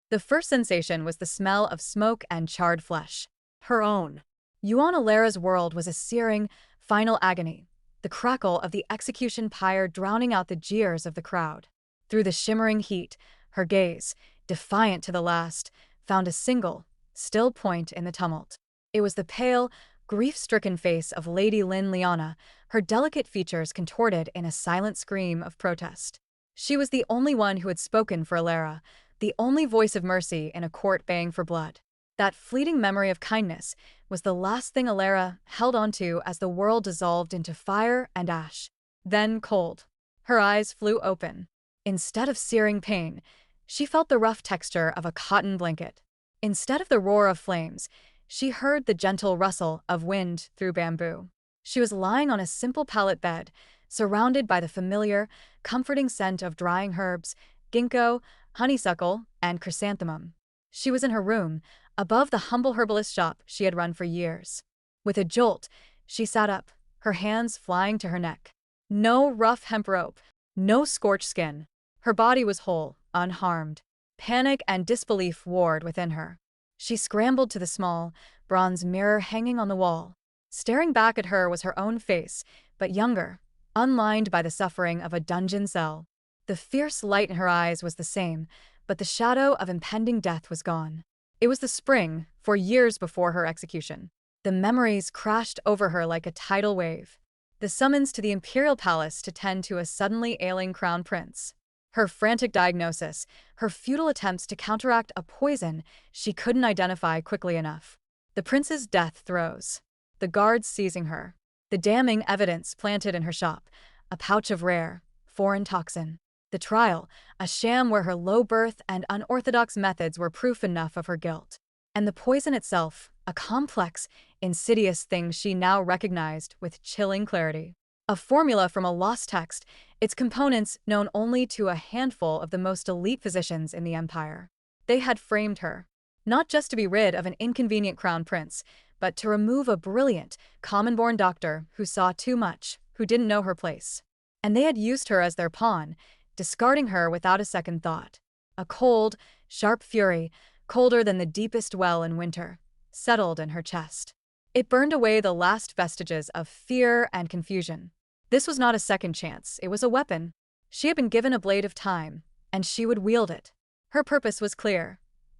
The first sensation was the smell of smoke and charred flesh. Her own. Yuan Alara's world was a searing, final agony, the crackle of the execution pyre drowning out the jeers of the crowd. Through the shimmering heat, her gaze, defiant to the last, found a single, still point in the tumult. It was the pale, grief-stricken face of Lady Lin Liana, her delicate features contorted in a silent scream of protest. She was the only one who had spoken for Alara, the only voice of mercy in a court baying for blood. That fleeting memory of kindness was the last thing Alara held onto as the world dissolved into fire and ash. Then cold. Her eyes flew open. Instead of searing pain, she felt the rough texture of a cotton blanket. Instead of the roar of flames, she heard the gentle rustle of wind through bamboo. She was lying on a simple pallet bed, surrounded by the familiar, comforting scent of drying herbs, ginkgo, honeysuckle, and chrysanthemum. She was in her room, above the humble herbalist shop she had run for years. With a jolt, she sat up, her hands flying to her neck. No rough hemp rope, no scorched skin. Her body was whole, unharmed. Panic and disbelief warred within her. She scrambled to the small, bronze mirror hanging on the wall. Staring back at her was her own face, but younger, unlined by the suffering of a dungeon cell. The fierce light in her eyes was the same, but the shadow of impending death was gone. It was the spring, 4 years before her execution. The memories crashed over her like a tidal wave. The summons to the imperial palace to tend to a suddenly ailing crown prince. Her frantic diagnosis, her futile attempts to counteract a poison she couldn't identify quickly enough. The prince's death throes. The guards seizing her. The damning evidence planted in her shop, a pouch of rare, foreign toxin. The trial, a sham where her low birth and unorthodox methods were proof enough of her guilt. And the poison itself, a complex, insidious thing she now recognized with chilling clarity. A formula from a lost text, its components known only to a handful of the most elite physicians in the empire. They had framed her, not just to be rid of an inconvenient crown prince, but to remove a brilliant, common-born doctor who saw too much, who didn't know her place. And they had used her as their pawn, discarding her without a second thought. A cold, sharp fury, colder than the deepest well in winter, settled in her chest. It burned away the last vestiges of fear and confusion. This was not a second chance, it was a weapon. She had been given a blade of time, and she would wield it. Her purpose was clear.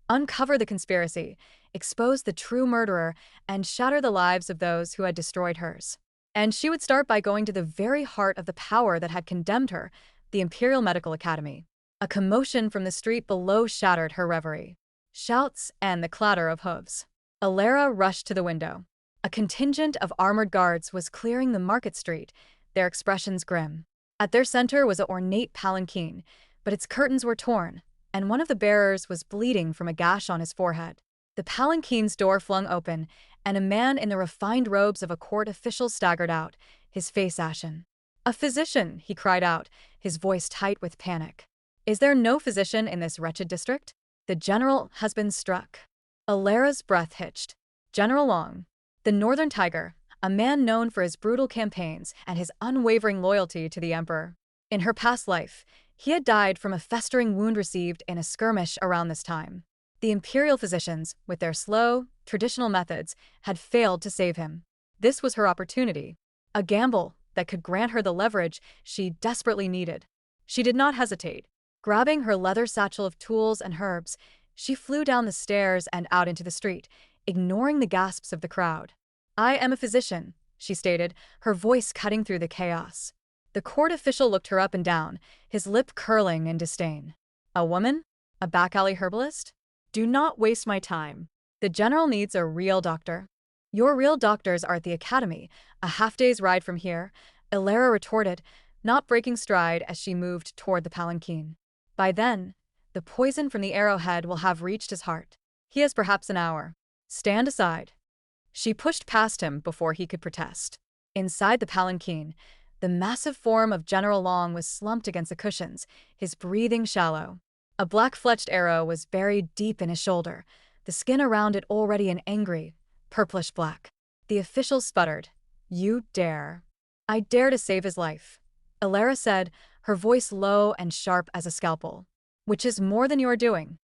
Uncover the conspiracy, expose the true murderer, and shatter the lives of those who had destroyed hers. And she would start by going to the very heart of the power that had condemned her, the Imperial Medical Academy. A commotion from the street below shattered her reverie. Shouts and the clatter of hooves. Alara rushed to the window. A contingent of armored guards was clearing the market street, their expressions grim. At their center was an ornate palanquin, but its curtains were torn, and one of the bearers was bleeding from a gash on his forehead. The palanquin's door flung open, and a man in the refined robes of a court official staggered out, his face ashen. "A physician," he cried out, his voice tight with panic. "Is there no physician in this wretched district? The general has been struck." Alara's breath hitched. General Long, the Northern Tiger, a man known for his brutal campaigns and his unwavering loyalty to the emperor. In her past life, he had died from a festering wound received in a skirmish around this time. The imperial physicians, with their slow, traditional methods, had failed to save him. This was her opportunity. A gamble that could grant her the leverage she desperately needed. She did not hesitate. Grabbing her leather satchel of tools and herbs, she flew down the stairs and out into the street, ignoring the gasps of the crowd. "I am a physician," she stated, her voice cutting through the chaos. The court official looked her up and down, his lip curling in disdain. "A woman? A back-alley herbalist? Do not waste my time. The general needs a real doctor." "Your real doctors are at the academy, a half-day's ride from here," Alara retorted, not breaking stride as she moved toward the palanquin. "By then, the poison from the arrowhead will have reached his heart. He has perhaps an hour. Stand aside." She pushed past him before he could protest. Inside the palanquin, the massive form of General Long was slumped against the cushions, his breathing shallow. A black-fletched arrow was buried deep in his shoulder, the skin around it already an angry, purplish black. The official sputtered. "You dare." "I dare to save his life," Alara said, her voice low and sharp as a scalpel. "Which is more than you are doing."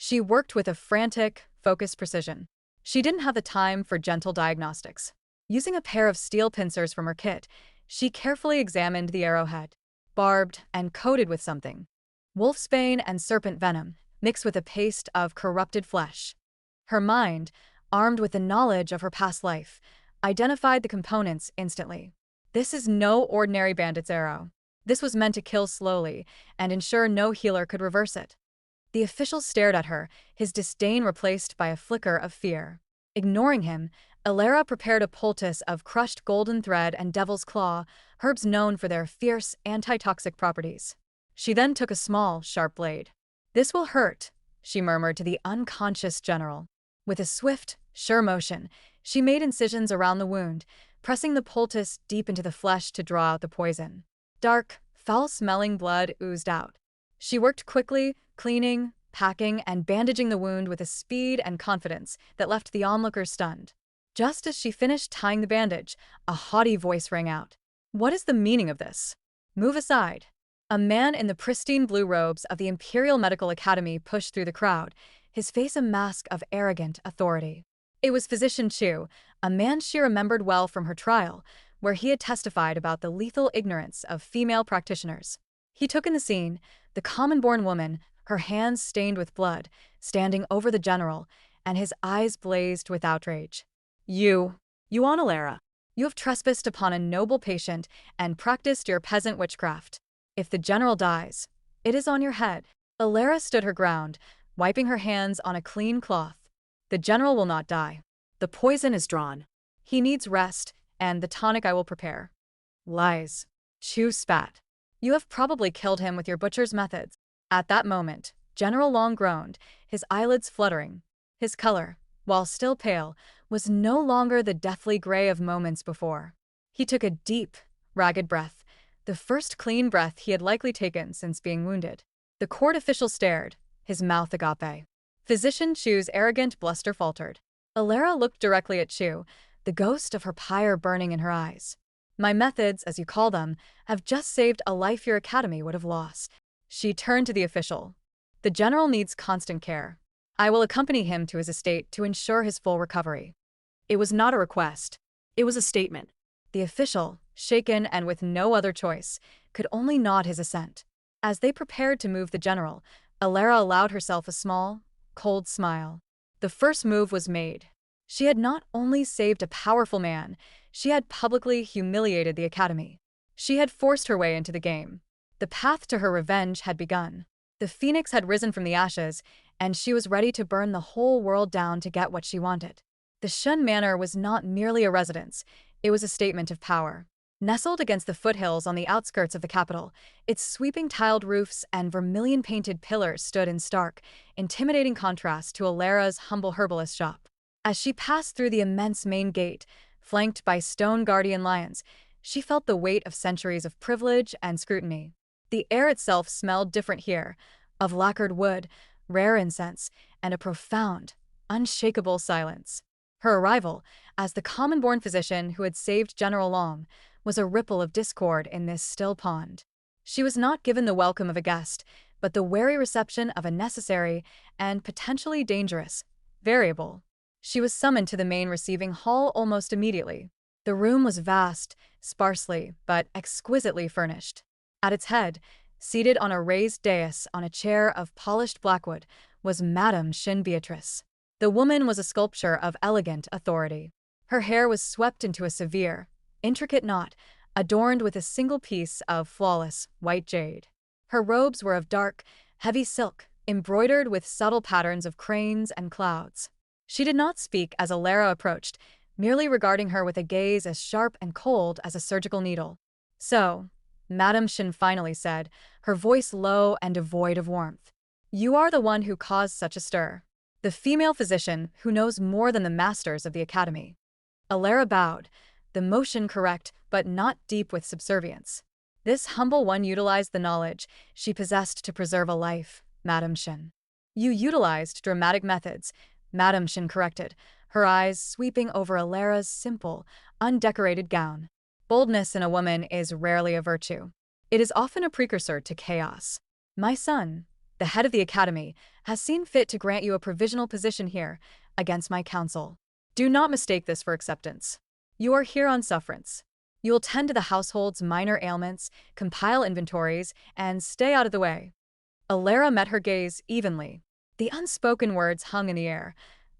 She worked with a frantic, focused precision. She didn't have the time for gentle diagnostics. Using a pair of steel pincers from her kit, she carefully examined the arrowhead, barbed and coated with something. Wolfsbane and serpent venom, mixed with a paste of corrupted flesh. Her mind, armed with the knowledge of her past life, identified the components instantly. This is no ordinary bandit's arrow. This was meant to kill slowly and ensure no healer could reverse it. The official stared at her, his disdain replaced by a flicker of fear. Ignoring him, Alara prepared a poultice of crushed golden thread and devil's claw, herbs known for their fierce, antitoxic properties. She then took a small, sharp blade. "This will hurt," she murmured to the unconscious general. With a swift, sure motion, she made incisions around the wound, pressing the poultice deep into the flesh to draw out the poison. Dark, foul-smelling blood oozed out. She worked quickly, cleaning, packing, and bandaging the wound with a speed and confidence that left the onlookers stunned. Just as she finished tying the bandage, a haughty voice rang out. "What is the meaning of this? Move aside." A man in the pristine blue robes of the Imperial Medical Academy pushed through the crowd, his face a mask of arrogant authority. It was Physician Chu, a man she remembered well from her trial, where he had testified about the lethal ignorance of female practitioners. He took in the scene, the common-born woman, her hands stained with blood, standing over the general, and his eyes blazed with outrage. You Alara, you have trespassed upon a noble patient and practiced your peasant witchcraft. If the general dies, it is on your head." Alara stood her ground, wiping her hands on a clean cloth. "The general will not die. The poison is drawn. He needs rest, and the tonic I will prepare." "Lies," Chu spat. "You have probably killed him with your butcher's methods." At that moment, General Long groaned, his eyelids fluttering. His color, while still pale, was no longer the deathly gray of moments before. He took a deep, ragged breath, the first clean breath he had likely taken since being wounded. The court official stared, his mouth agape. Physician Chu's arrogant bluster faltered. Alara looked directly at Chu, the ghost of her pyre burning in her eyes. "My methods, as you call them, have just saved a life your academy would have lost." She turned to the official. "The general needs constant care. I will accompany him to his estate to ensure his full recovery." It was not a request. It was a statement. The official, shaken and with no other choice, could only nod his assent. As they prepared to move the general, Alara allowed herself a small, cold smile. The first move was made. She had not only saved a powerful man, she had publicly humiliated the academy. She had forced her way into the game. The path to her revenge had begun. The phoenix had risen from the ashes, and she was ready to burn the whole world down to get what she wanted. The Shun Manor was not merely a residence, it was a statement of power. Nestled against the foothills on the outskirts of the capital, its sweeping tiled roofs and vermilion-painted pillars stood in stark, intimidating contrast to Alara's humble herbalist shop. As she passed through the immense main gate, flanked by stone guardian lions, she felt the weight of centuries of privilege and scrutiny. The air itself smelled different here, of lacquered wood, rare incense, and a profound, unshakable silence. Her arrival, as the common-born physician who had saved General Long, was a ripple of discord in this still pond. She was not given the welcome of a guest, but the wary reception of a necessary and potentially dangerous variable. She was summoned to the main receiving hall almost immediately. The room was vast, sparsely, but exquisitely furnished. At its head, seated on a raised dais on a chair of polished blackwood, was Madame Shin Beatrice. The woman was a sculpture of elegant authority. Her hair was swept into a severe, intricate knot, adorned with a single piece of flawless white jade. Her robes were of dark, heavy silk, embroidered with subtle patterns of cranes and clouds. She did not speak as Alara approached, merely regarding her with a gaze as sharp and cold as a surgical needle. "So," Madame Shin finally said, her voice low and devoid of warmth, "you are the one who caused such a stir. The female physician who knows more than the masters of the academy." Alara bowed, the motion correct but not deep with subservience. This humble one utilized the knowledge she possessed to preserve a life, Madame Shin. "You utilized dramatic methods," Madame Shin corrected, her eyes sweeping over Alara's simple, undecorated gown. "Boldness in a woman is rarely a virtue. It is often a precursor to chaos." "My son," the head of the academy, has seen fit to grant you a provisional position here, against my counsel. Do not mistake this for acceptance. You are here on sufferance. You will tend to the household's minor ailments, compile inventories, and stay out of the way. Alara met her gaze evenly. The unspoken words hung in the air.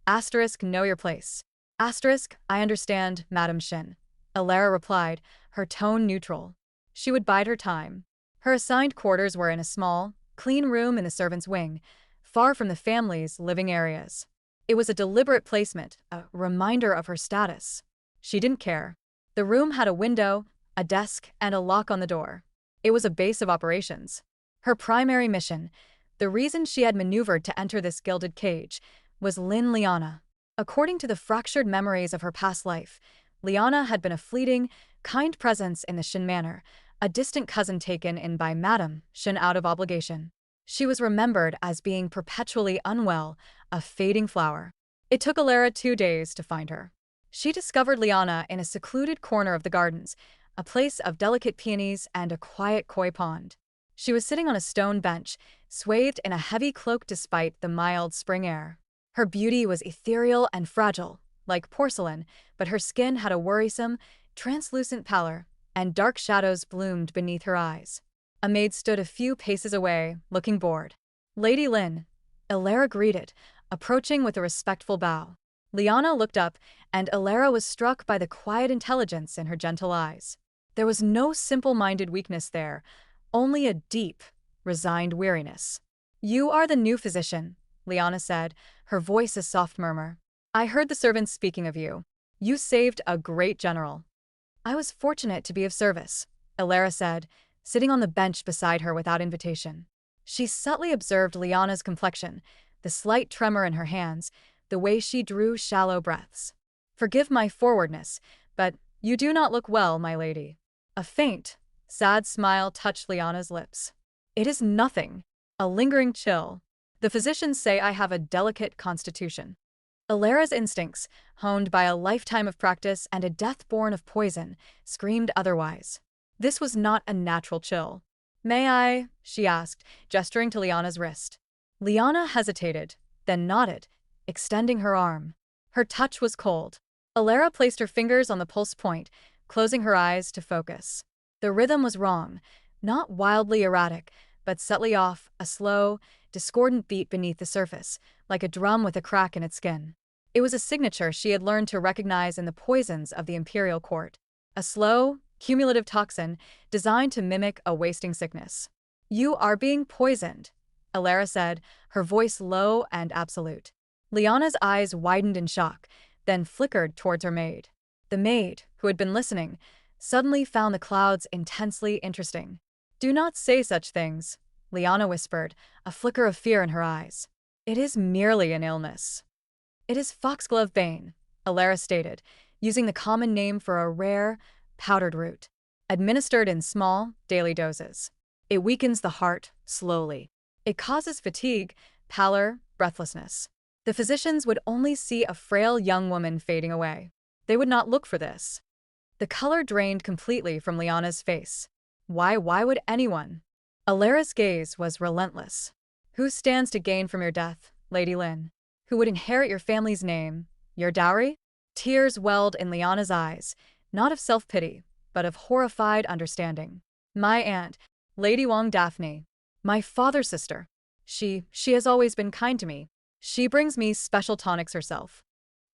Asterisk, know your place. Asterisk, I understand, Madam Shin. Alara replied, her tone neutral. She would bide her time. Her assigned quarters were in a small, clean room in the servants' wing, far from the family's living areas. It was a deliberate placement, a reminder of her status. She didn't care. The room had a window, a desk, and a lock on the door. It was a base of operations. Her primary mission, the reason she had maneuvered to enter this gilded cage, was Lin Liana. According to the fractured memories of her past life, Liana had been a fleeting, kind presence in the Shin manor, a distant cousin taken in by Madame Shin out of obligation. She was remembered as being perpetually unwell, a fading flower. It took Alara 2 days to find her. She discovered Liana in a secluded corner of the gardens, a place of delicate peonies and a quiet koi pond. She was sitting on a stone bench, swathed in a heavy cloak despite the mild spring air. Her beauty was ethereal and fragile, like porcelain, but her skin had a worrisome, translucent pallor, and dark shadows bloomed beneath her eyes. A maid stood a few paces away, looking bored. Lady Lin, Alara greeted, approaching with a respectful bow. Liana looked up, and Alara was struck by the quiet intelligence in her gentle eyes. There was no simple-minded weakness there, only a deep, resigned weariness. You are the new physician, Liana said, her voice a soft murmur. I heard the servants speaking of you. You saved a great general. I was fortunate to be of service, Alara said, sitting on the bench beside her without invitation. She subtly observed Liana's complexion, the slight tremor in her hands, the way she drew shallow breaths. Forgive my forwardness, but you do not look well, my lady. A faint, sad smile touched Liana's lips. It is nothing. A lingering chill. The physicians say I have a delicate constitution. Alara's instincts, honed by a lifetime of practice and a death born of poison, screamed otherwise. This was not a natural chill. May I? She asked, gesturing to Liana's wrist. Liana hesitated, then nodded, extending her arm. Her touch was cold. Alara placed her fingers on the pulse point, closing her eyes to focus. The rhythm was wrong, not wildly erratic, but subtly off, a slow, discordant beat beneath the surface, like a drum with a crack in its skin. It was a signature she had learned to recognize in the poisons of the imperial court. A slow, cumulative toxin designed to mimic a wasting sickness. You are being poisoned, Alara said, her voice low and absolute. Liana's eyes widened in shock, then flickered towards her maid. The maid, who had been listening, suddenly found the clouds intensely interesting. Do not say such things, Liana whispered, a flicker of fear in her eyes. It is merely an illness. It is foxglove bane, Alara stated, using the common name for a rare, powdered root, administered in small, daily doses. It weakens the heart, slowly. It causes fatigue, pallor, breathlessness. The physicians would only see a frail young woman fading away. They would not look for this. The color drained completely from Liana's face. Why would anyone? Alara's gaze was relentless. Who stands to gain from your death, Lady Lin? Who would inherit your family's name, your dowry? Tears welled in Liana's eyes, not of self-pity, but of horrified understanding. My aunt, Lady Wang Daphne. My father's sister. She has always been kind to me. She brings me special tonics herself.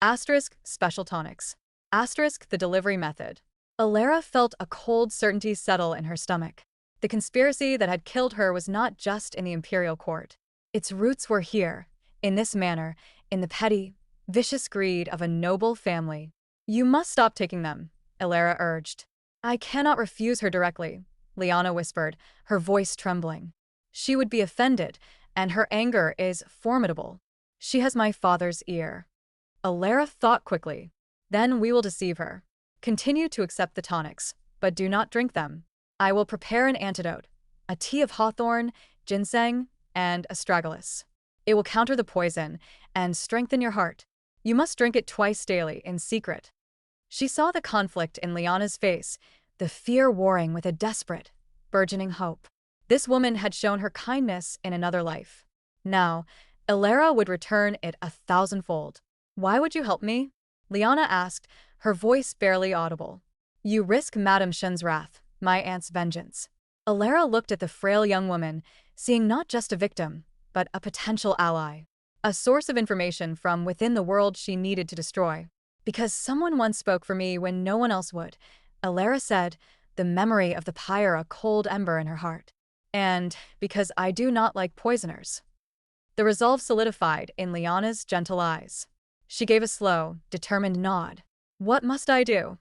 Asterisk, special tonics. Asterisk, the delivery method. Alara felt a cold certainty settle in her stomach. The conspiracy that had killed her was not just in the imperial court. Its roots were here, in this manor, in the petty, vicious greed of a noble family. You must stop taking them, Alara urged. I cannot refuse her directly, Liana whispered, her voice trembling. She would be offended, and her anger is formidable. She has my father's ear. Alara thought quickly. Then we will deceive her. Continue to accept the tonics, but do not drink them. I will prepare an antidote, a tea of hawthorn, ginseng, and astragalus. It will counter the poison and strengthen your heart. You must drink it twice daily, in secret. She saw the conflict in Liana's face, the fear warring with a desperate, burgeoning hope. This woman had shown her kindness in another life. Now, Ilara would return it 1,000-fold. "Why would you help me?" Liana asked, her voice barely audible. "You risk Madame Shen's wrath, my aunt's vengeance." Ilara looked at the frail young woman, seeing not just a victim, but a potential ally. A source of information from within the world she needed to destroy. "Because someone once spoke for me when no one else would," Ilara said, the memory of the pyre a cold ember in her heart. "And because I do not like poisoners." The resolve solidified in Liana's gentle eyes. She gave a slow, determined nod. "What must I do?"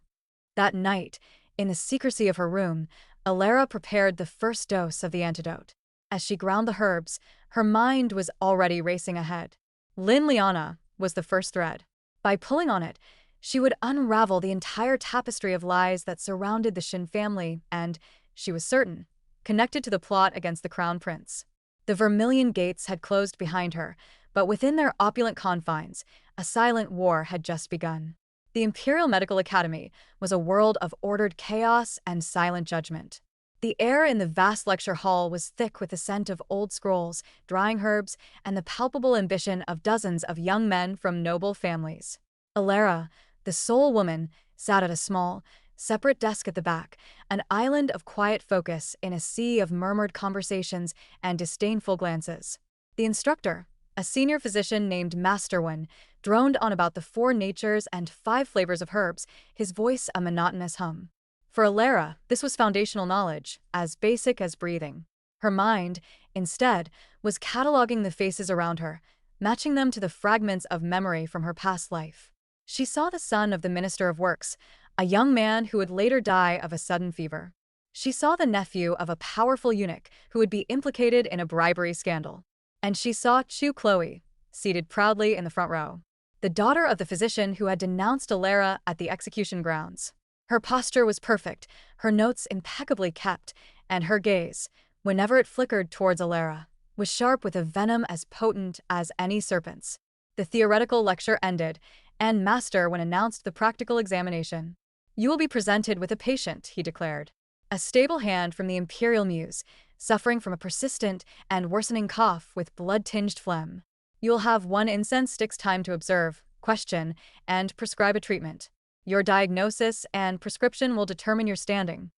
That night, in the secrecy of her room, Ilara prepared the first dose of the antidote. As she ground the herbs, her mind was already racing ahead. Liana was the first thread. By pulling on it, she would unravel the entire tapestry of lies that surrounded the Shin family and, she was certain, connected to the plot against the crown prince. The Vermilion gates had closed behind her, but within their opulent confines, a silent war had just begun. The Imperial Medical Academy was a world of ordered chaos and silent judgment. The air in the vast lecture hall was thick with the scent of old scrolls, drying herbs, and the palpable ambition of dozens of young men from noble families. Ilara, the sole woman, sat at a small, separate desk at the back, an island of quiet focus in a sea of murmured conversations and disdainful glances. The instructor, a senior physician named Master Wen, droned on about the 4 natures and 5 flavors of herbs, his voice a monotonous hum. For Ilara, this was foundational knowledge, as basic as breathing. Her mind, instead, was cataloging the faces around her, matching them to the fragments of memory from her past life. She saw the son of the Minister of Works, a young man who would later die of a sudden fever. She saw the nephew of a powerful eunuch who would be implicated in a bribery scandal. And she saw Chu Chloe, seated proudly in the front row, the daughter of the physician who had denounced Ilara at the execution grounds. Her posture was perfect, her notes impeccably kept, and her gaze, whenever it flickered towards Ilara, was sharp with a venom as potent as any serpent's. The theoretical lecture ended, and Master Wen announced the practical examination. "You will be presented with a patient," he declared. A stable hand from the Imperial Muse, suffering from a persistent and worsening cough with blood-tinged phlegm. "You will have 1 incense stick's time to observe, question, and prescribe a treatment. Your diagnosis and prescription will determine your standing."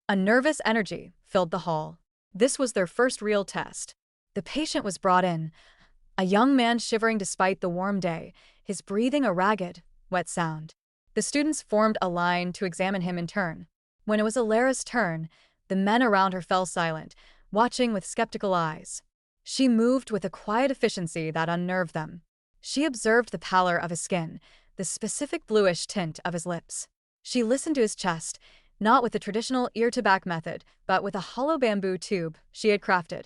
A nervous energy filled the hall. This was their first real test. The patient was brought in, a young man shivering despite the warm day, his breathing a ragged, wet sound. The students formed a line to examine him in turn. When it was Ilara's turn, the men around her fell silent, watching with skeptical eyes. She moved with a quiet efficiency that unnerved them. She observed the pallor of his skin, the specific bluish tint of his lips. She listened to his chest, not with the traditional ear-to-back method, but with a hollow bamboo tube she had crafted,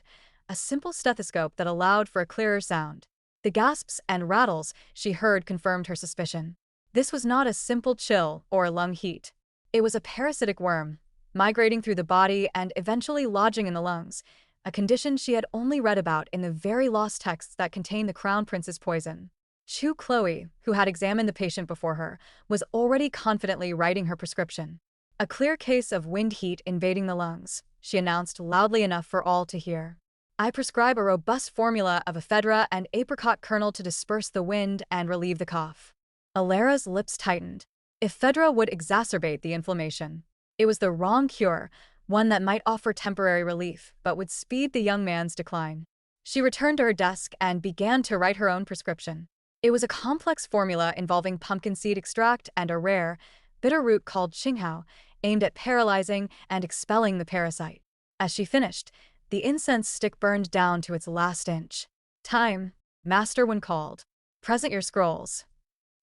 a simple stethoscope that allowed for a clearer sound. The gasps and rattles she heard confirmed her suspicion. This was not a simple chill or lung heat. It was a parasitic worm, migrating through the body and eventually lodging in the lungs, a condition she had only read about in the very lost texts that contained the Crown Prince's poison. Chu Chloe, who had examined the patient before her, was already confidently writing her prescription. "A clear case of wind heat invading the lungs," she announced loudly enough for all to hear. "I prescribe a robust formula of ephedra and apricot kernel to disperse the wind and relieve the cough." Ilara's lips tightened. Ephedra would exacerbate the inflammation. It was the wrong cure, one that might offer temporary relief, but would speed the young man's decline. She returned to her desk and began to write her own prescription. It was a complex formula involving pumpkin seed extract and a rare, bitter root called Qinghao, aimed at paralyzing and expelling the parasite. As she finished, the incense stick burned down to its last inch. "Time," Master Wen called. "Present your scrolls."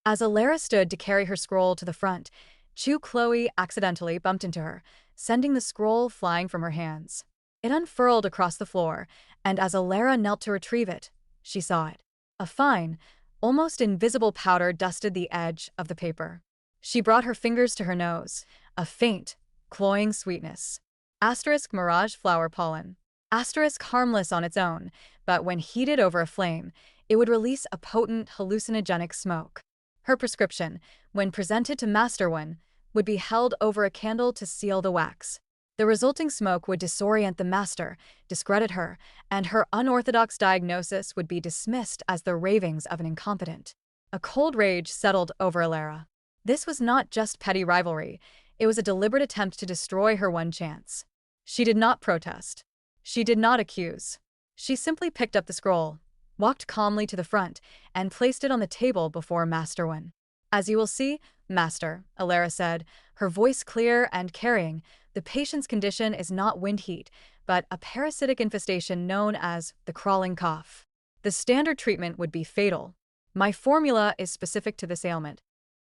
As Ilara stood to carry her scroll to the front, Chu Chloe accidentally bumped into her, sending the scroll flying from her hands. It unfurled across the floor, and as Ilara knelt to retrieve it, she saw it. A fine, almost invisible powder dusted the edge of the paper. She brought her fingers to her nose, a faint, cloying sweetness. Asterisk mirage flower pollen. Asterisk harmless on its own, but when heated over a flame, it would release a potent hallucinogenic smoke. Her prescription, when presented to Master Wen, would be held over a candle to seal the wax. The resulting smoke would disorient the master, discredit her, and her unorthodox diagnosis would be dismissed as the ravings of an incompetent. A cold rage settled over Alara. This was not just petty rivalry, it was a deliberate attempt to destroy her one chance. She did not protest. She did not accuse. She simply picked up the scroll, walked calmly to the front, and placed it on the table before Master Wen. "As you will see, Master," Alara said, her voice clear and carrying, "the patient's condition is not wind heat, but a parasitic infestation known as the crawling cough. The standard treatment would be fatal. My formula is specific to this ailment."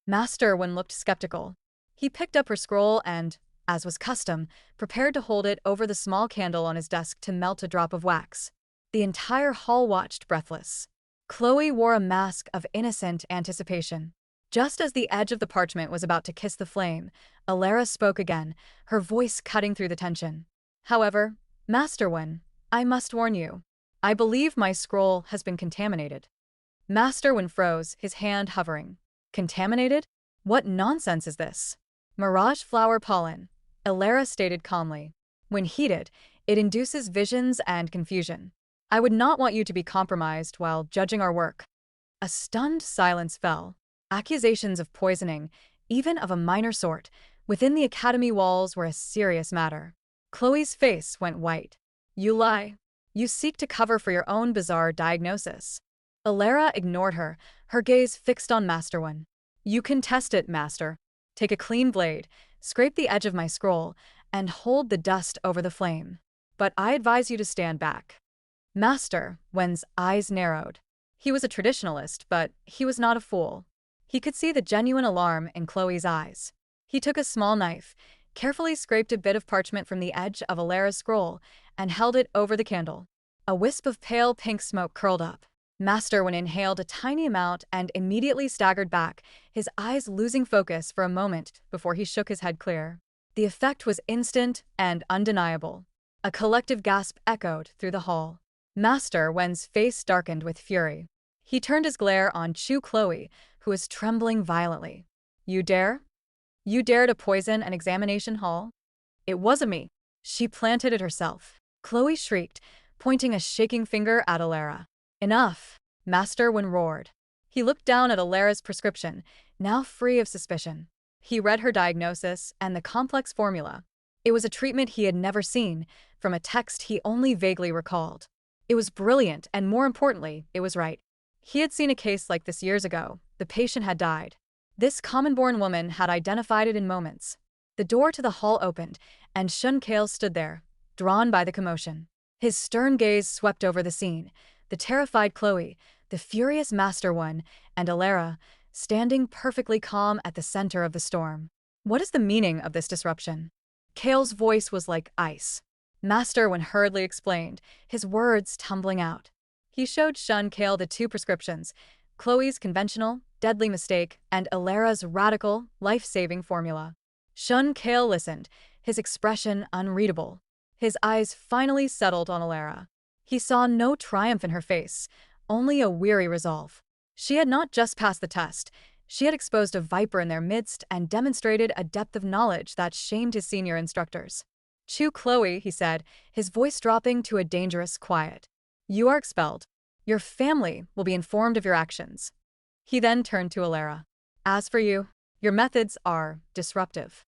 Master Wen looked skeptical. He picked up her scroll and, as was custom, prepared to hold it over the small candle on his desk to melt a drop of wax. The entire hall watched breathless. Chloe wore a mask of innocent anticipation. Just as the edge of the parchment was about to kiss the flame, Alara spoke again, her voice cutting through the tension. "However, Master Wen, I must warn you. I believe my scroll has been contaminated." Master Wen froze, his hand hovering. "Contaminated? What nonsense is this?" "Mirage flower pollen," Alara stated calmly. "When heated, it induces visions and confusion. I would not want you to be compromised while judging our work." A stunned silence fell. Accusations of poisoning, even of a minor sort, within the academy walls were a serious matter. Chloe's face went white. "You lie. You seek to cover for your own bizarre diagnosis." Alara ignored her, her gaze fixed on Master Wen. "You can test it, Master. Take a clean blade, scrape the edge of my scroll, and hold the dust over the flame. But I advise you to stand back." Master Wen's eyes narrowed. He was a traditionalist, but he was not a fool. He could see the genuine alarm in Chloe's eyes. He took a small knife, carefully scraped a bit of parchment from the edge of Alara's scroll, and held it over the candle. A wisp of pale pink smoke curled up. Master Wen inhaled a tiny amount and immediately staggered back, his eyes losing focus for a moment before he shook his head clear. The effect was instant and undeniable. A collective gasp echoed through the hall. Master Wen's face darkened with fury. He turned his glare on Chloe, who was trembling violently. "You dare? You dare to poison an examination hall?" "It wasn't me. She planted it herself," Chloe shrieked, pointing a shaking finger at Alara. "Enough," Master Wen roared. He looked down at Alara's prescription, now free of suspicion. He read her diagnosis and the complex formula. It was a treatment he had never seen, from a text he only vaguely recalled. It was brilliant, and more importantly, it was right. He had seen a case like this years ago. The patient had died. This common-born woman had identified it in moments. The door to the hall opened, and Shun Kale stood there, drawn by the commotion. His stern gaze swept over the scene, the terrified Chloe, the furious Master Wen, and Alara, standing perfectly calm at the center of the storm. "What is the meaning of this disruption?" Kale's voice was like ice. Master Wen hurriedly explained, his words tumbling out. He showed Shun Kale the two prescriptions, Chloe's conventional, deadly mistake, and Alara's radical, life-saving formula. Shun Kale listened, his expression unreadable. His eyes finally settled on Alara. He saw no triumph in her face, only a weary resolve. She had not just passed the test, she had exposed a viper in their midst and demonstrated a depth of knowledge that shamed his senior instructors. "Chloe," he said, his voice dropping to a dangerous quiet. "You are expelled. Your family will be informed of your actions." He then turned to Alara. "As for you, your methods are disruptive."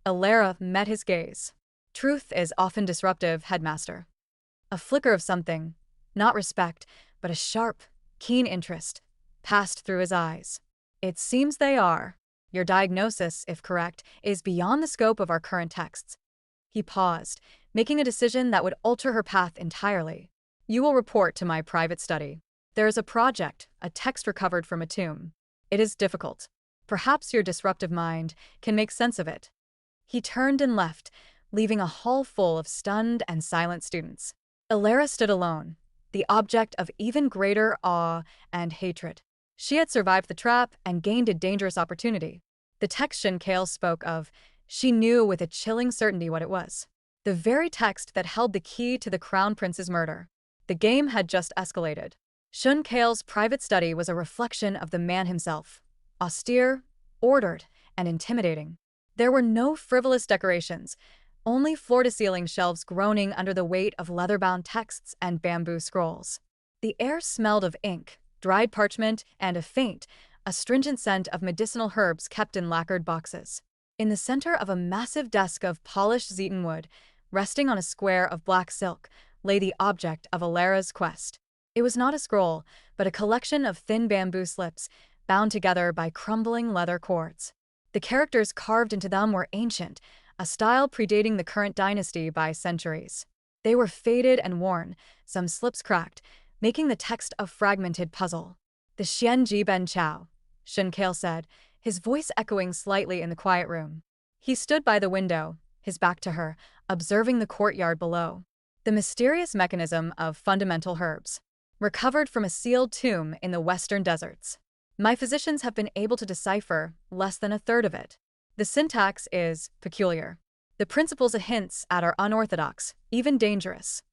Alara met his gaze. "Truth is often disruptive, Headmaster." A flicker of something, not respect, but a sharp, keen interest, passed through his eyes. "It seems they are. Your diagnosis, if correct, is beyond the scope of our current texts." He paused, making a decision that would alter her path entirely. "You will report to my private study. There is a project, a text recovered from a tomb. It is difficult. Perhaps your disruptive mind can make sense of it." He turned and left, leaving a hall full of stunned and silent students. Alara stood alone, the object of even greater awe and hatred. She had survived the trap and gained a dangerous opportunity. The text Shun Kale spoke of, she knew with a chilling certainty what it was. The very text that held the key to the Crown Prince's murder. The game had just escalated. Shun Kale's private study was a reflection of the man himself, austere, ordered, and intimidating. There were no frivolous decorations, only floor-to-ceiling shelves groaning under the weight of leather-bound texts and bamboo scrolls. The air smelled of ink, dried parchment, and a faint, astringent scent of medicinal herbs kept in lacquered boxes. In the center of a massive desk of polished zeton wood, resting on a square of black silk, lay the object of Alara's quest. It was not a scroll, but a collection of thin bamboo slips, bound together by crumbling leather cords. The characters carved into them were ancient, a style predating the current dynasty by centuries. They were faded and worn, some slips cracked, making the text a fragmented puzzle. "The Xian Ji Ben Chao," Shun Kale said, his voice echoing slightly in the quiet room. He stood by the window, his back to her, observing the courtyard below. "The mysterious mechanism of fundamental herbs, recovered from a sealed tomb in the western deserts. My physicians have been able to decipher less than a third of it. The syntax is peculiar. The principles it hints at are unorthodox, even dangerous."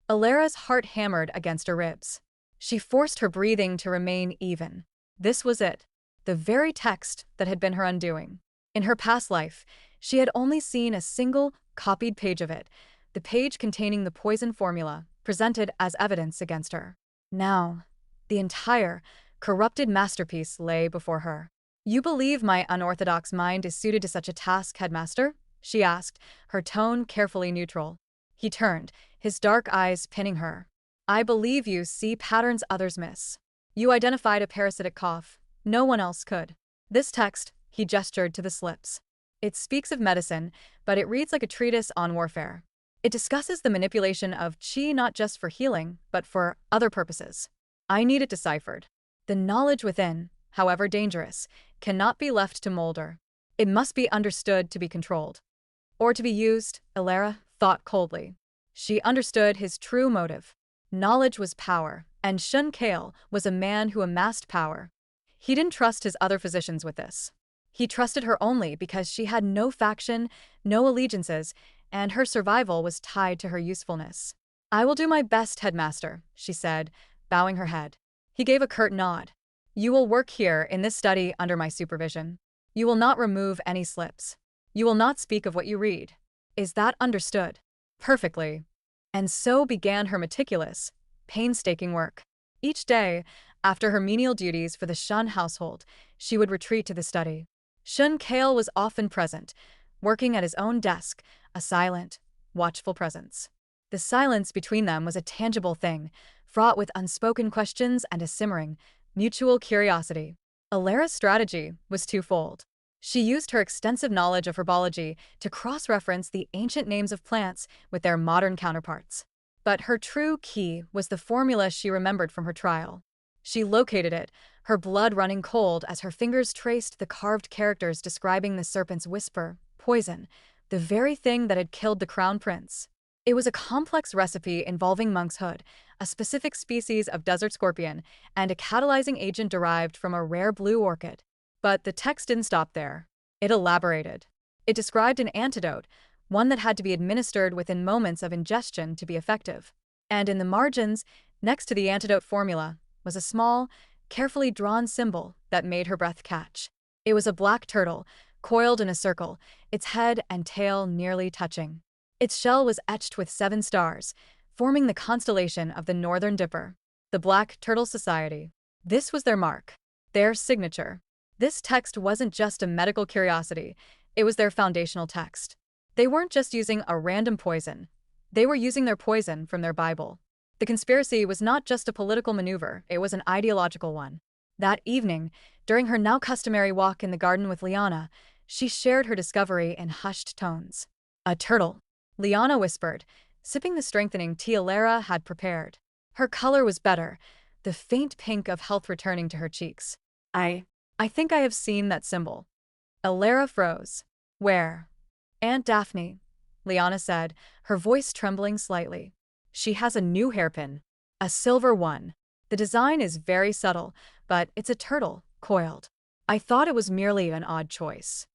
Alara's heart hammered against her ribs. She forced her breathing to remain even. This was it, the very text that had been her undoing. In her past life, she had only seen a single, copied page of it, the page containing the poison formula, presented as evidence against her. Now, the entire, corrupted masterpiece lay before her. "You believe my unorthodox mind is suited to such a task, Headmaster?" she asked, her tone carefully neutral. He turned, his dark eyes pinning her. "I believe you see patterns others miss. You identified a parasitic cough. No one else could. This text," he gestured to the slips. "It speaks of medicine, but it reads like a treatise on warfare. It discusses the manipulation of qi not just for healing, but for other purposes. I need it deciphered. The knowledge within, however dangerous, cannot be left to molder. It must be understood to be controlled. Or to be used," Alara thought coldly. She understood his true motive. Knowledge was power, and Shun Kale was a man who amassed power. He didn't trust his other physicians with this. He trusted her only because she had no faction, no allegiances, and her survival was tied to her usefulness. "I will do my best, Headmaster," she said, bowing her head. He gave a curt nod. "You will work here in this study under my supervision. You will not remove any slips. You will not speak of what you read. Is that understood?" "Perfectly." And so began her meticulous, painstaking work. Each day, after her menial duties for the Shun household, she would retreat to the study. Shun Kale was often present, working at his own desk, a silent, watchful presence. The silence between them was a tangible thing, fraught with unspoken questions and a simmering, mutual curiosity. Alara's strategy was twofold. She used her extensive knowledge of herbology to cross-reference the ancient names of plants with their modern counterparts. But her true key was the formula she remembered from her trial. She located it, her blood running cold as her fingers traced the carved characters describing the serpent's whisper, poison, the very thing that had killed the crown prince. It was a complex recipe involving monk's hood, a specific species of desert scorpion, and a catalyzing agent derived from a rare blue orchid. But the text didn't stop there. It elaborated. It described an antidote, one that had to be administered within moments of ingestion to be effective. And in the margins, next to the antidote formula, was a small, carefully drawn symbol that made her breath catch. It was a black turtle, coiled in a circle, its head and tail nearly touching. Its shell was etched with 7 stars, forming the constellation of the Northern Dipper. The Black Turtle Society. This was their mark, their signature. This text wasn't just a medical curiosity, it was their foundational text. They weren't just using a random poison. They were using their poison from their Bible. The conspiracy was not just a political maneuver, it was an ideological one. That evening, during her now customary walk in the garden with Liana, she shared her discovery in hushed tones. "A turtle," Liana whispered, sipping the strengthening tea Alara had prepared. Her color was better, the faint pink of health returning to her cheeks. I think I have seen that symbol." Alara froze. "Where?" "Aunt Daphne," Liana said, her voice trembling slightly. "She has a new hairpin. A silver one. The design is very subtle, but it's a turtle, coiled. I thought it was merely an odd choice."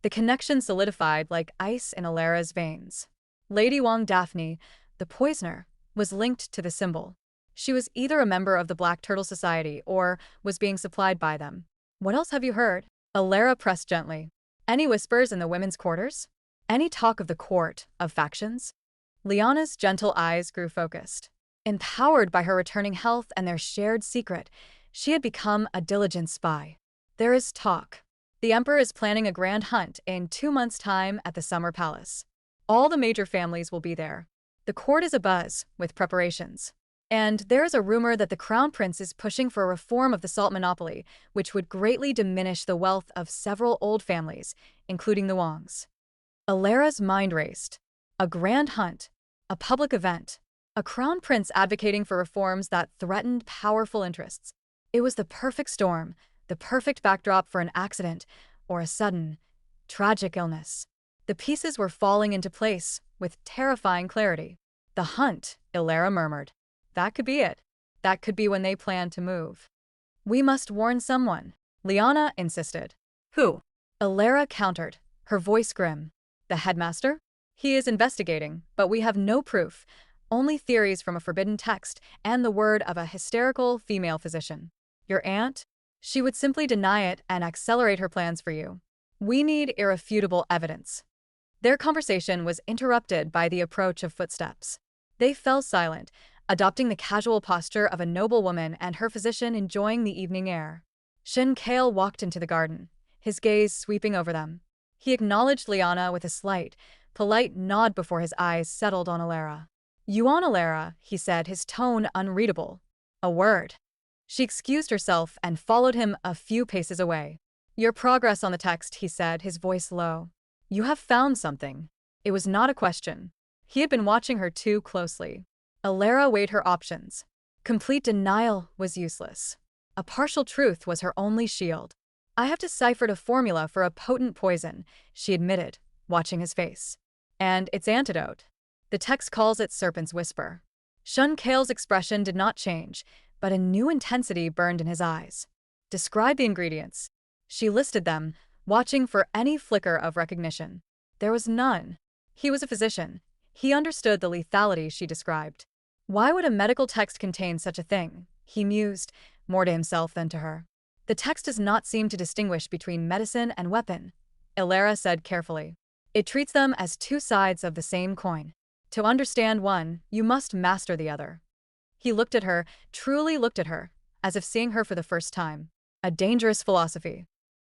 The connection solidified like ice in Alara's veins. Lady Wang Daphne, the poisoner, was linked to the symbol. She was either a member of the Black Turtle Society or was being supplied by them. "What else have you heard?" Alara pressed gently. "Any whispers in the women's quarters?" Any talk of the court, of factions? Liana's gentle eyes grew focused. Empowered by her returning health and their shared secret, she had become a diligent spy. There is talk. The Emperor is planning a grand hunt in 2 months' time at the Summer Palace. All the major families will be there. The court is abuzz with preparations. And there is a rumor that the Crown Prince is pushing for a reform of the salt monopoly, which would greatly diminish the wealth of several old families, including the Wangs. Alara's mind raced. A grand hunt, a public event, a crown prince advocating for reforms that threatened powerful interests. It was the perfect storm, the perfect backdrop for an accident or a sudden, tragic illness. The pieces were falling into place with terrifying clarity. The hunt, Alara murmured. That could be it. That could be when they planned to move. We must warn someone, Liana insisted. Who? Alara countered, her voice grim. The headmaster? He is investigating, but we have no proof, only theories from a forbidden text and the word of a hysterical female physician. Your aunt? She would simply deny it and accelerate her plans for you. We need irrefutable evidence. Their conversation was interrupted by the approach of footsteps. They fell silent, adopting the casual posture of a noblewoman and her physician enjoying the evening air. Shin Kale walked into the garden, his gaze sweeping over them. He acknowledged Liana with a slight, polite nod before his eyes settled on Alara. Yuan Alara, he said, his tone unreadable. A word. She excused herself and followed him a few paces away. Your progress on the text, he said, his voice low. You have found something. It was not a question. He had been watching her too closely. Alara weighed her options. Complete denial was useless. A partial truth was her only shield. I have deciphered a formula for a potent poison, she admitted, watching his face. And its antidote. The text calls it Serpent's Whisper. Shun Kale's expression did not change, but a new intensity burned in his eyes. Describe the ingredients. She listed them, watching for any flicker of recognition. There was none. He was a physician. He understood the lethality she described. Why would a medical text contain such a thing? He mused, more to himself than to her. The text does not seem to distinguish between medicine and weapon, Alara said carefully. It treats them as two sides of the same coin. To understand one, you must master the other. He looked at her, truly looked at her, as if seeing her for the first time. A dangerous philosophy.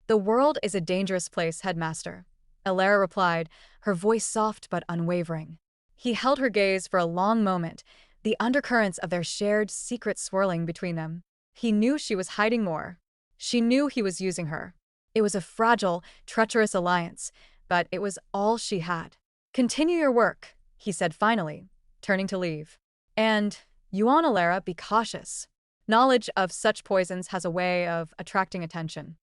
The world is a dangerous place, headmaster, Alara replied, her voice soft but unwavering. He held her gaze for a long moment, the undercurrents of their shared secret swirling between them. He knew she was hiding more. She knew he was using her. It was a fragile, treacherous alliance, but it was all she had. Continue your work, he said finally, turning to leave. And, Yuan Alara, be cautious. Knowledge of such poisons has a way of attracting attention.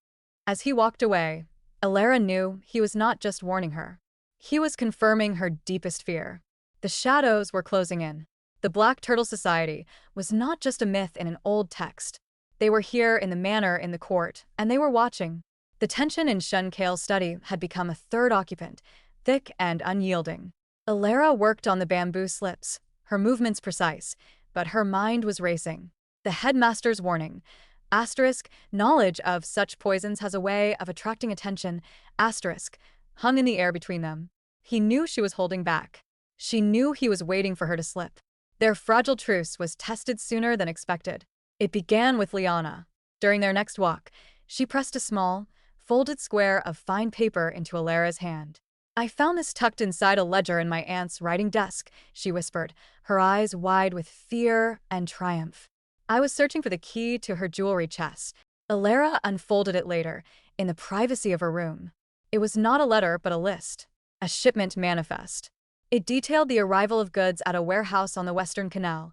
As he walked away, Alara knew he was not just warning her. He was confirming her deepest fear. The shadows were closing in. The Black Turtle Society was not just a myth in an old text. They were here in the manor in the court, and they were watching. The tension in Shun Kale's study had become a third occupant, thick and unyielding. Alara worked on the bamboo slips, her movements precise, but her mind was racing. The headmaster's warning, asterisk, knowledge of such poisons has a way of attracting attention, asterisk, hung in the air between them. He knew she was holding back. She knew he was waiting for her to slip. Their fragile truce was tested sooner than expected. It began with Liana. During their next walk, she pressed a small, folded square of fine paper into Alara's hand. I found this tucked inside a ledger in my aunt's writing desk, she whispered, her eyes wide with fear and triumph. I was searching for the key to her jewelry chest. Alara unfolded it later, in the privacy of her room. It was not a letter but a list, a shipment manifest. It detailed the arrival of goods at a warehouse on the Western Canal,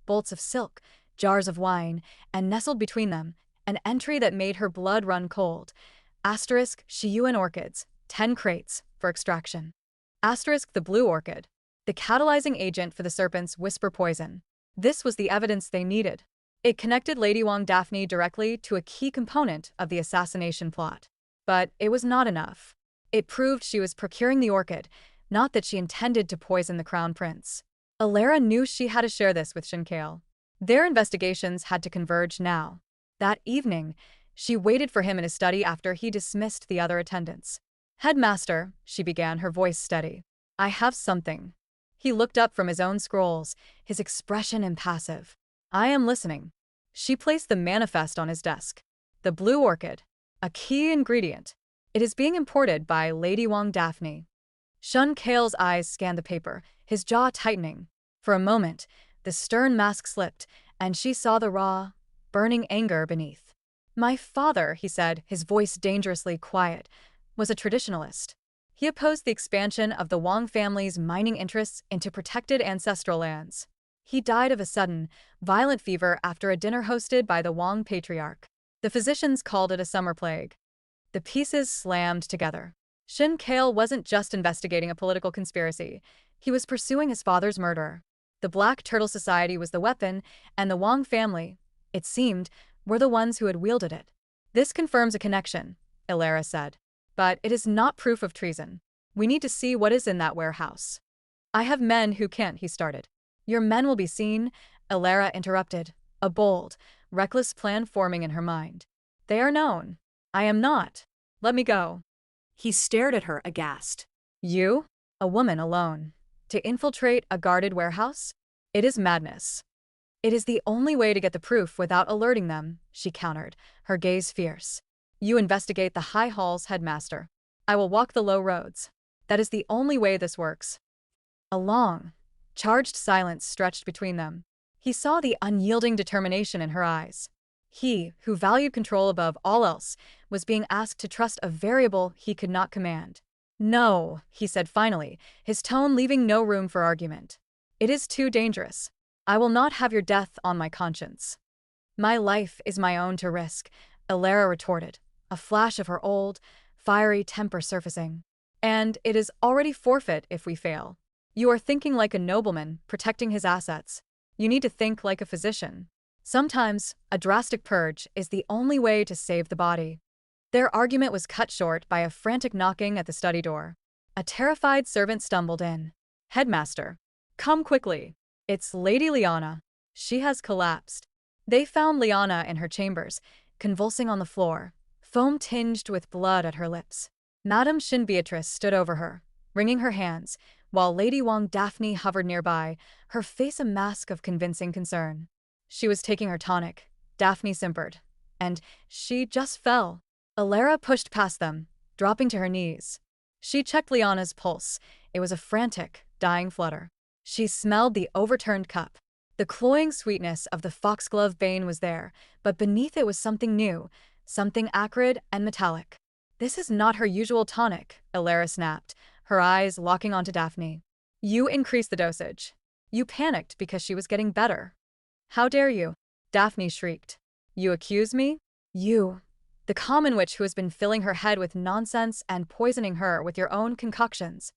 bolts of silk, jars of wine, and nestled between them, an entry that made her blood run cold. Asterisk, Shiyuan orchids, 10 crates, for extraction. Asterisk, the blue orchid, the catalyzing agent for the serpent's whisper poison. This was the evidence they needed. It connected Lady Wang Daphne directly to a key component of the assassination plot. But it was not enough. It proved she was procuring the orchid, not that she intended to poison the crown prince. Alara knew she had to share this with Shinkale. Their investigations had to converge now. That evening, she waited for him in his study after he dismissed the other attendants. Headmaster, she began, her voice steady. I have something. He looked up from his own scrolls, his expression impassive. I am listening. She placed the manifest on his desk. The blue orchid. A key ingredient. It is being imported by Lady Wang Daphne. Shun Kale's eyes scanned the paper, his jaw tightening. For a moment, the stern mask slipped, and she saw the raw, burning anger beneath. My father, he said, his voice dangerously quiet, was a traditionalist. He opposed the expansion of the Wang family's mining interests into protected ancestral lands. He died of a sudden, violent fever after a dinner hosted by the Wang patriarch. The physicians called it a summer plague. The pieces slammed together. Shin Kale wasn't just investigating a political conspiracy. He was pursuing his father's murderer. The Black Turtle Society was the weapon, and the Wang family, it seemed, were the ones who had wielded it. This confirms a connection, Ilara said. But it is not proof of treason. We need to see what is in that warehouse. I have men who can't, he started. Your men will be seen, Ilara interrupted, a bold, reckless plan forming in her mind. They are known. I am not. Let me go. He stared at her aghast. You? A woman alone. To infiltrate a guarded warehouse? It is madness. It is the only way to get the proof without alerting them, she countered, her gaze fierce. You investigate the high halls, headmaster. I will walk the low roads. That is the only way this works. A long, charged silence stretched between them. He saw the unyielding determination in her eyes. He, who valued control above all else, was being asked to trust a variable he could not command. No, he said finally, his tone leaving no room for argument. It is too dangerous. I will not have your death on my conscience. My life is my own to risk, Ilara retorted, a flash of her old, fiery temper surfacing. And it is already forfeit if we fail. You are thinking like a nobleman, protecting his assets. You need to think like a physician. Sometimes, a drastic purge is the only way to save the body. Their argument was cut short by a frantic knocking at the study door. A terrified servant stumbled in. Headmaster. Come quickly. It's Lady Liana. She has collapsed. They found Liana in her chambers, convulsing on the floor, foam tinged with blood at her lips. Madame Shin Beatrice stood over her, wringing her hands, while Lady Wang Daphne hovered nearby, her face a mask of convincing concern. She was taking her tonic, Daphne simpered, and she just fell. Ilara pushed past them, dropping to her knees. She checked Liana's pulse. It was a frantic, dying flutter. She smelled the overturned cup. The cloying sweetness of the foxglove bane was there, but beneath it was something new, something acrid and metallic. This is not her usual tonic, Ilara snapped, her eyes locking onto Daphne. You increased the dosage. You panicked because she was getting better. How dare you? Daphne shrieked. You accuse me? You, the common witch who has been filling her head with nonsense and poisoning her with your own concoctions.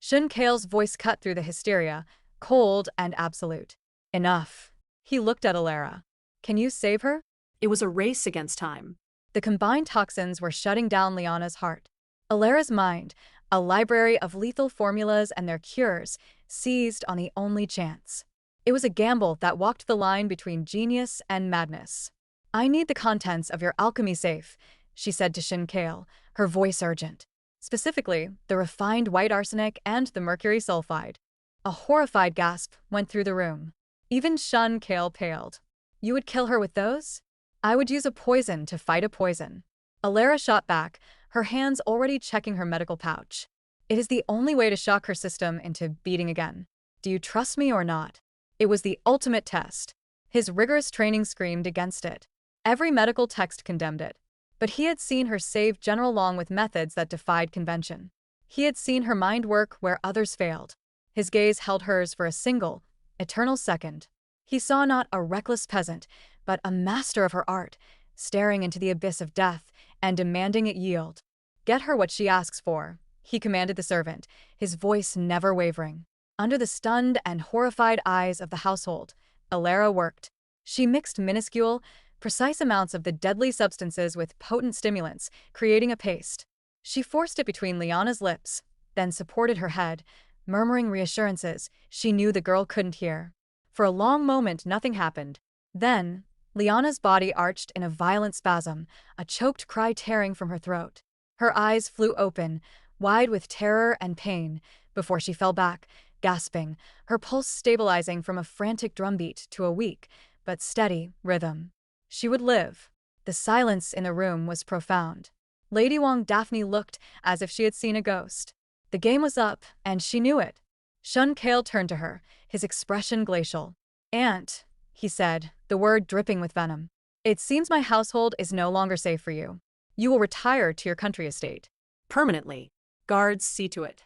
Shun Kale's voice cut through the hysteria, cold and absolute. Enough. He looked at Ilara. Can you save her? It was a race against time. The combined toxins were shutting down Liana's heart. Ilara's mind, a library of lethal formulas and their cures, seized on the only chance. It was a gamble that walked the line between genius and madness. I need the contents of your alchemy safe, she said to Shin Kale, her voice urgent. Specifically, the refined white arsenic and the mercury sulfide. A horrified gasp went through the room. Even Shun Kale paled. You would kill her with those? I would use a poison to fight a poison. Ilara shot back, her hands already checking her medical pouch. It is the only way to shock her system into beating again. Do you trust me or not? It was the ultimate test. His rigorous training screamed against it. Every medical text condemned it. But he had seen her save General Long with methods that defied convention. He had seen her mind work where others failed. His gaze held hers for a single, eternal second. He saw not a reckless peasant, but a master of her art, staring into the abyss of death and demanding it yield. Get her what she asks for, he commanded the servant, his voice never wavering. Under the stunned and horrified eyes of the household, Ilara worked. She mixed minuscule, precise amounts of the deadly substances with potent stimulants, creating a paste. She forced it between Liana's lips, then supported her head, murmuring reassurances she knew the girl couldn't hear. For a long moment nothing happened. Then, Liana's body arched in a violent spasm, a choked cry tearing from her throat. Her eyes flew open, wide with terror and pain, before she fell back, gasping, her pulse stabilizing from a frantic drumbeat to a weak, but steady, rhythm. She would live. The silence in the room was profound. Lady Wong Daphne looked as if she had seen a ghost. The game was up, and she knew it. Shun Kale turned to her, his expression glacial. "Aunt," he said, the word dripping with venom. "It seems my household is no longer safe for you. You will retire to your country estate." Permanently. Guards see to it.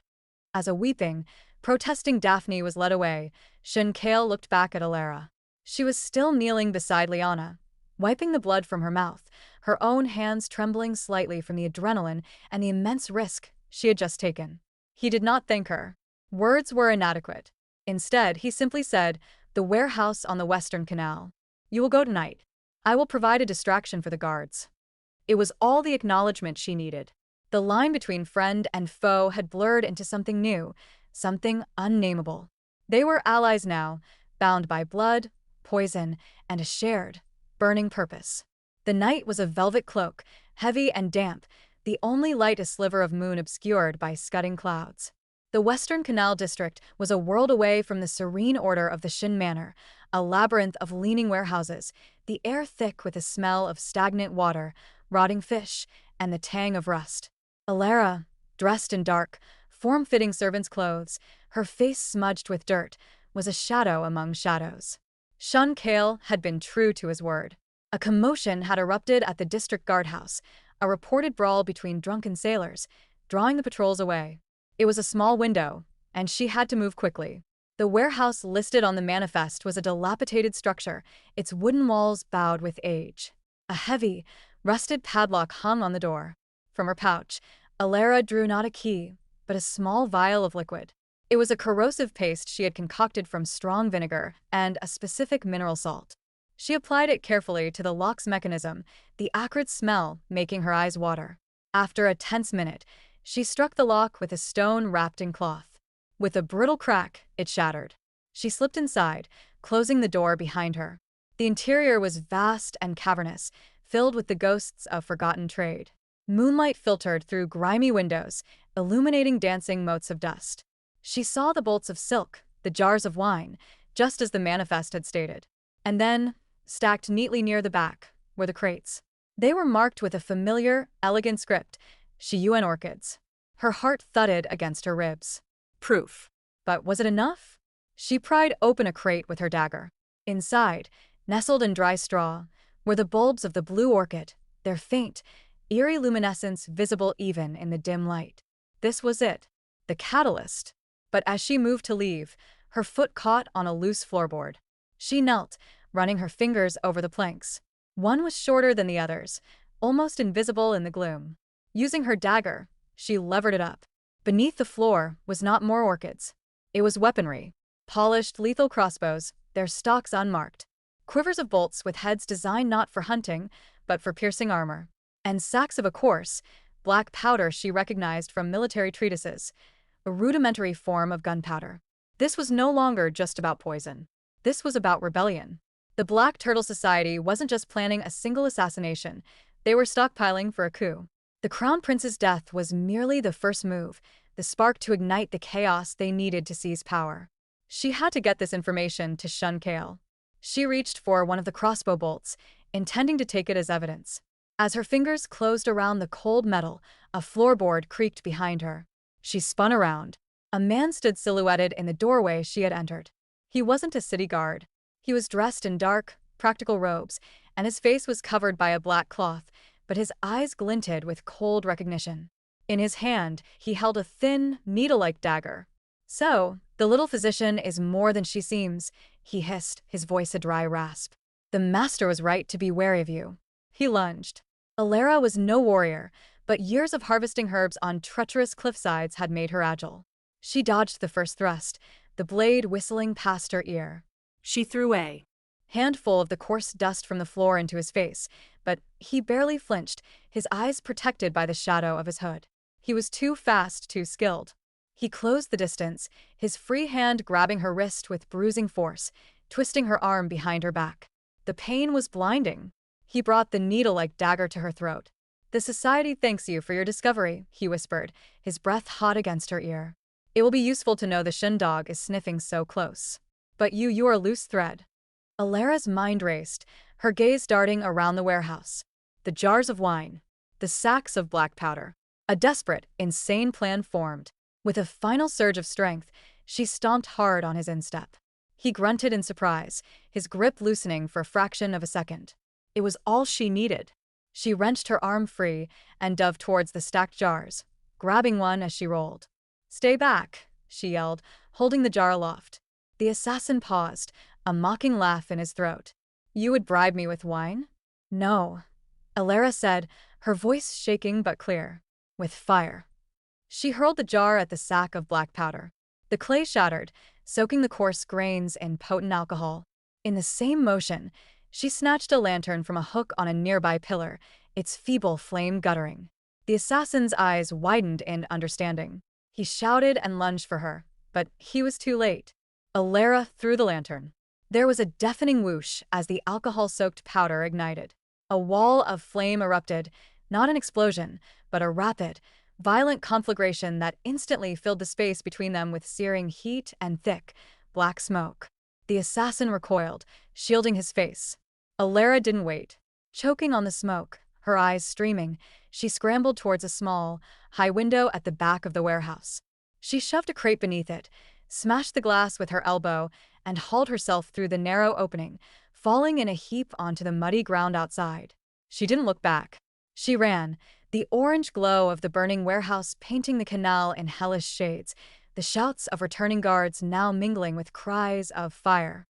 As a weeping, protesting Daphne was led away, Shun Kale looked back at Alara. She was still kneeling beside Liana, wiping the blood from her mouth, her own hands trembling slightly from the adrenaline and the immense risk she had just taken. He did not thank her. Words were inadequate. Instead, he simply said, "The warehouse on the Western Canal. You will go tonight. I will provide a distraction for the guards." It was all the acknowledgement she needed. The line between friend and foe had blurred into something new, something unnameable. They were allies now, bound by blood, poison, and a shared, burning purpose. The night was a velvet cloak, heavy and damp, the only light a sliver of moon obscured by scudding clouds. The Western Canal District was a world away from the serene order of the Shin Manor, a labyrinth of leaning warehouses, the air thick with the smell of stagnant water, rotting fish, and the tang of rust. Alara, dressed in dark, form-fitting servant's clothes, her face smudged with dirt, was a shadow among shadows. Shun Kale had been true to his word. A commotion had erupted at the district guardhouse, a reported brawl between drunken sailors, drawing the patrols away. It was a small window, and she had to move quickly. The warehouse listed on the manifest was a dilapidated structure, its wooden walls bowed with age. A heavy, rusted padlock hung on the door. From her pouch, Alara drew not a key, but a small vial of liquid. It was a corrosive paste she had concocted from strong vinegar and a specific mineral salt. She applied it carefully to the lock's mechanism, the acrid smell making her eyes water. After a tense minute, she struck the lock with a stone wrapped in cloth. With a brittle crack, it shattered. She slipped inside, closing the door behind her. The interior was vast and cavernous, filled with the ghosts of forgotten trade. Moonlight filtered through grimy windows, illuminating dancing motes of dust. She saw the bolts of silk, the jars of wine, just as the manifest had stated. And then, stacked neatly near the back, were the crates. They were marked with a familiar, elegant script, Shiyuan orchids. Her heart thudded against her ribs. Proof. But was it enough? She pried open a crate with her dagger. Inside, nestled in dry straw, were the bulbs of the blue orchid, their faint, eerie luminescence visible even in the dim light. This was it, the catalyst. But as she moved to leave, her foot caught on a loose floorboard. She knelt, running her fingers over the planks. One was shorter than the others, almost invisible in the gloom. Using her dagger, she levered it up. Beneath the floor was not more orchids. It was weaponry. Polished lethal crossbows, their stocks unmarked. Quivers of bolts with heads designed not for hunting, but for piercing armor. And sacks of a coarse, black powder she recognized from military treatises, a rudimentary form of gunpowder. This was no longer just about poison. This was about rebellion. The Black Turtle Society wasn't just planning a single assassination, they were stockpiling for a coup. The Crown Prince's death was merely the first move, the spark to ignite the chaos they needed to seize power. She had to get this information to Shun Kale. She reached for one of the crossbow bolts, intending to take it as evidence. As her fingers closed around the cold metal, a floorboard creaked behind her. She spun around. A man stood silhouetted in the doorway she had entered. He wasn't a city guard. He was dressed in dark, practical robes, and his face was covered by a black cloth, but his eyes glinted with cold recognition. In his hand, he held a thin, needle-like dagger. "So, the little physician is more than she seems," he hissed, his voice a dry rasp. "The master was right to be wary of you." He lunged. Alara was no warrior, but years of harvesting herbs on treacherous cliffsides had made her agile. She dodged the first thrust, the blade whistling past her ear. She threw a handful of the coarse dust from the floor into his face, but he barely flinched, his eyes protected by the shadow of his hood. He was too fast, too skilled. He closed the distance, his free hand grabbing her wrist with bruising force, twisting her arm behind her back. The pain was blinding. He brought the needle-like dagger to her throat. The society thanks you for your discovery, he whispered, his breath hot against her ear. It will be useful to know the Shin dog is sniffing so close. But you are a loose thread. Alara's mind raced, her gaze darting around the warehouse. The jars of wine. The sacks of black powder. A desperate, insane plan formed. With a final surge of strength, she stomped hard on his instep. He grunted in surprise, his grip loosening for a fraction of a second. It was all she needed. She wrenched her arm free and dove towards the stacked jars, grabbing one as she rolled. "Stay back," she yelled, holding the jar aloft. The assassin paused, a mocking laugh in his throat. "You would bribe me with wine?" "No," Alara said, her voice shaking but clear. "With fire." She hurled the jar at the sack of black powder. The clay shattered, soaking the coarse grains in potent alcohol. In the same motion, she snatched a lantern from a hook on a nearby pillar, its feeble flame guttering. The assassin's eyes widened in understanding. He shouted and lunged for her, but he was too late. Alara threw the lantern. There was a deafening whoosh as the alcohol-soaked powder ignited. A wall of flame erupted, not an explosion, but a rapid, violent conflagration that instantly filled the space between them with searing heat and thick, black smoke. The assassin recoiled, shielding his face. Alara didn't wait. Choking on the smoke, her eyes streaming, she scrambled towards a small, high window at the back of the warehouse. She shoved a crate beneath it, smashed the glass with her elbow, and hauled herself through the narrow opening, falling in a heap onto the muddy ground outside. She didn't look back. She ran, the orange glow of the burning warehouse painting the canal in hellish shades, the shouts of returning guards now mingling with cries of fire.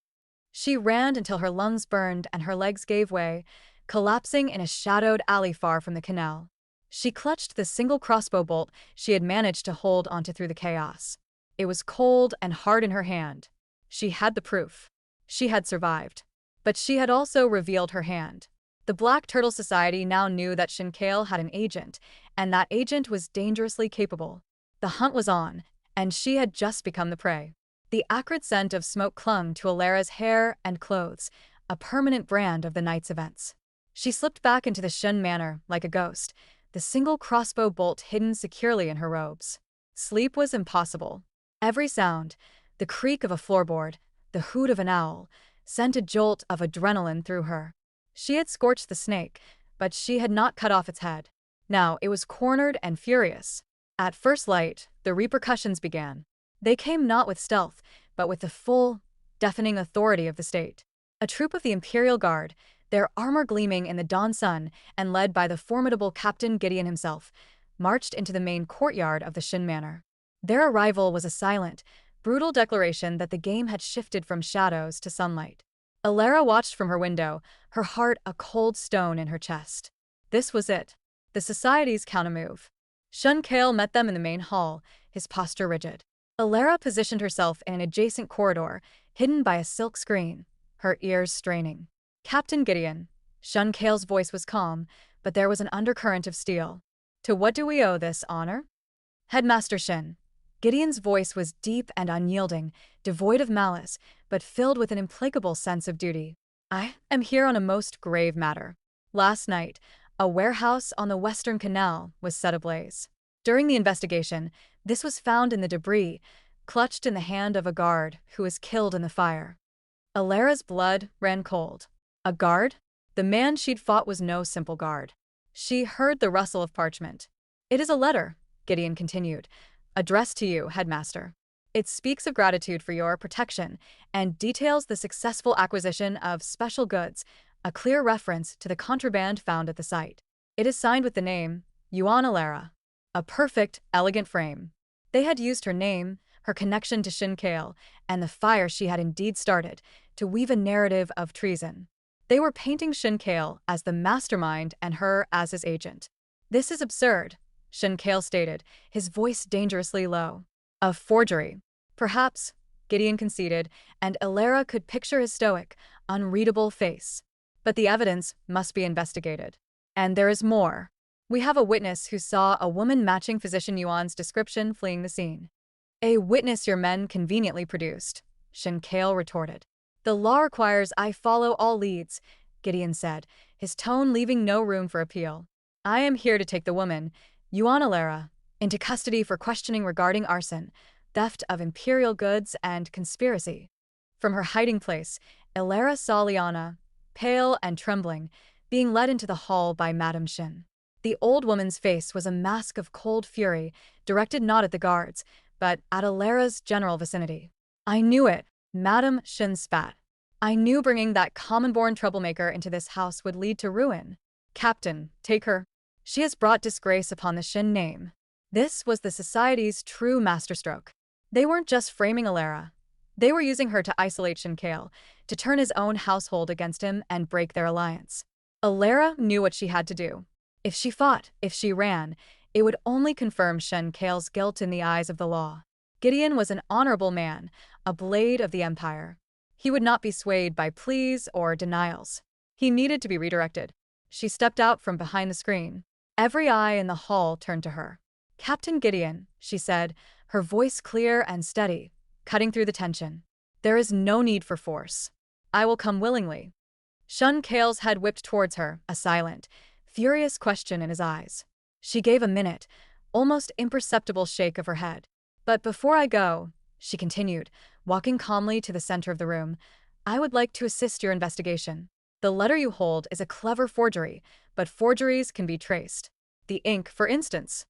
She ran until her lungs burned and her legs gave way, collapsing in a shadowed alley far from the canal. She clutched the single crossbow bolt she had managed to hold onto through the chaos. It was cold and hard in her hand. She had the proof. She had survived. But she had also revealed her hand. The Black Turtle Society now knew that Shinkail had an agent, and that agent was dangerously capable. The hunt was on, and she had just become the prey. The acrid scent of smoke clung to Alara's hair and clothes, a permanent brand of the night's events. She slipped back into the Shin manor like a ghost, the single crossbow bolt hidden securely in her robes. Sleep was impossible. Every sound, the creak of a floorboard, the hoot of an owl, sent a jolt of adrenaline through her. She had scorched the snake, but she had not cut off its head. Now it was cornered and furious. At first light, the repercussions began. They came not with stealth, but with the full, deafening authority of the state. A troop of the Imperial Guard, their armor gleaming in the dawn sun and led by the formidable Captain Gideon himself, marched into the main courtyard of the Shin Manor. Their arrival was a silent, brutal declaration that the game had shifted from shadows to sunlight. Alara watched from her window, her heart a cold stone in her chest. This was it. The society's countermove. Shinkail met them in the main hall, his posture rigid. Alara positioned herself in an adjacent corridor, hidden by a silk screen, her ears straining. "Captain Gideon." Shinkail's voice was calm, but there was an undercurrent of steel. "To what do we owe this honor?" "Headmaster Shin." Gideon's voice was deep and unyielding, devoid of malice, but filled with an implacable sense of duty. "I am here on a most grave matter. Last night, a warehouse on the Western Canal was set ablaze. During the investigation, this was found in the debris, clutched in the hand of a guard who was killed in the fire." Alara's blood ran cold. A guard? The man she'd fought was no simple guard. She heard the rustle of parchment. "It is a letter," Gideon continued, "addressed to you, Headmaster. It speaks of gratitude for your protection and details the successful acquisition of special goods, a clear reference to the contraband found at the site. It is signed with the name, Yuan Alara. A perfect, elegant frame." They had used her name, her connection to Shinkail, and the fire she had indeed started, to weave a narrative of treason. They were painting Shinkail as the mastermind and her as his agent. "This is absurd," Shinkail stated, his voice dangerously low. "A forgery." "Perhaps," Gideon conceded, and Alara could picture his stoic, unreadable face. "But the evidence must be investigated. And there is more. We have a witness who saw a woman matching Physician Yuan's description fleeing the scene." "A witness your men conveniently produced," Shinkail retorted. "The law requires I follow all leads," Gideon said, his tone leaving no room for appeal. I am here to take the woman, Yuan Alara, into custody for questioning regarding arson, theft of imperial goods, and conspiracy. From her hiding place, Alara saw Liana, pale and trembling, being led into the hall by Madame Shin. The old woman's face was a mask of cold fury, directed not at the guards, but at Alara's general vicinity. I knew it, Madame Shin spat. I knew bringing that common-born troublemaker into this house would lead to ruin. Captain, take her. She has brought disgrace upon the Shin name. This was the society's true masterstroke. They weren't just framing Alara. They were using her to isolate Shin Kale, to turn his own household against him and break their alliance. Alara knew what she had to do. If she fought, if she ran, it would only confirm Shin Kale's guilt in the eyes of the law. Gideon was an honorable man, a blade of the Empire. He would not be swayed by pleas or denials. He needed to be redirected. She stepped out from behind the screen. Every eye in the hall turned to her. Captain Gideon, she said, her voice clear and steady, cutting through the tension. There is no need for force. I will come willingly. Shun Kale's head whipped towards her, a silent, furious question in his eyes. She gave a minute, almost imperceptible shake of her head. But before I go, she continued, walking calmly to the center of the room, I would like to assist your investigation. The letter you hold is a clever forgery, but forgeries can be traced. The ink, for instance.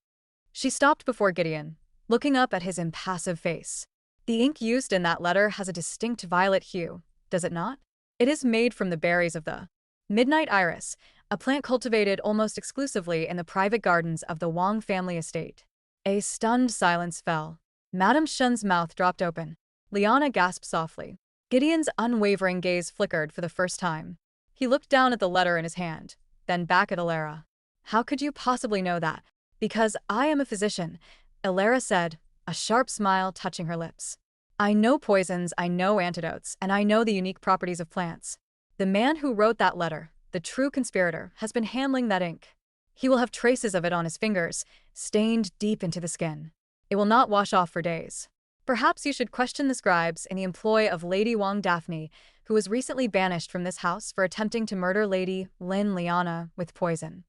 She stopped before Gideon, looking up at his impassive face. The ink used in that letter has a distinct violet hue, does it not? It is made from the berries of the midnight iris, a plant cultivated almost exclusively in the private gardens of the Wang family estate. A stunned silence fell. Madame Shun's mouth dropped open. Liana gasped softly. Gideon's unwavering gaze flickered for the first time. He looked down at the letter in his hand, then back at Alara. How could you possibly know that? Because I am a physician, Alara said, a sharp smile touching her lips. I know poisons, I know antidotes, and I know the unique properties of plants. The man who wrote that letter, the true conspirator, has been handling that ink. He will have traces of it on his fingers, stained deep into the skin. It will not wash off for days. Perhaps you should question the scribes in the employ of Lady Wang Daphne, who was recently banished from this house for attempting to murder Lady Lin Liana with poison.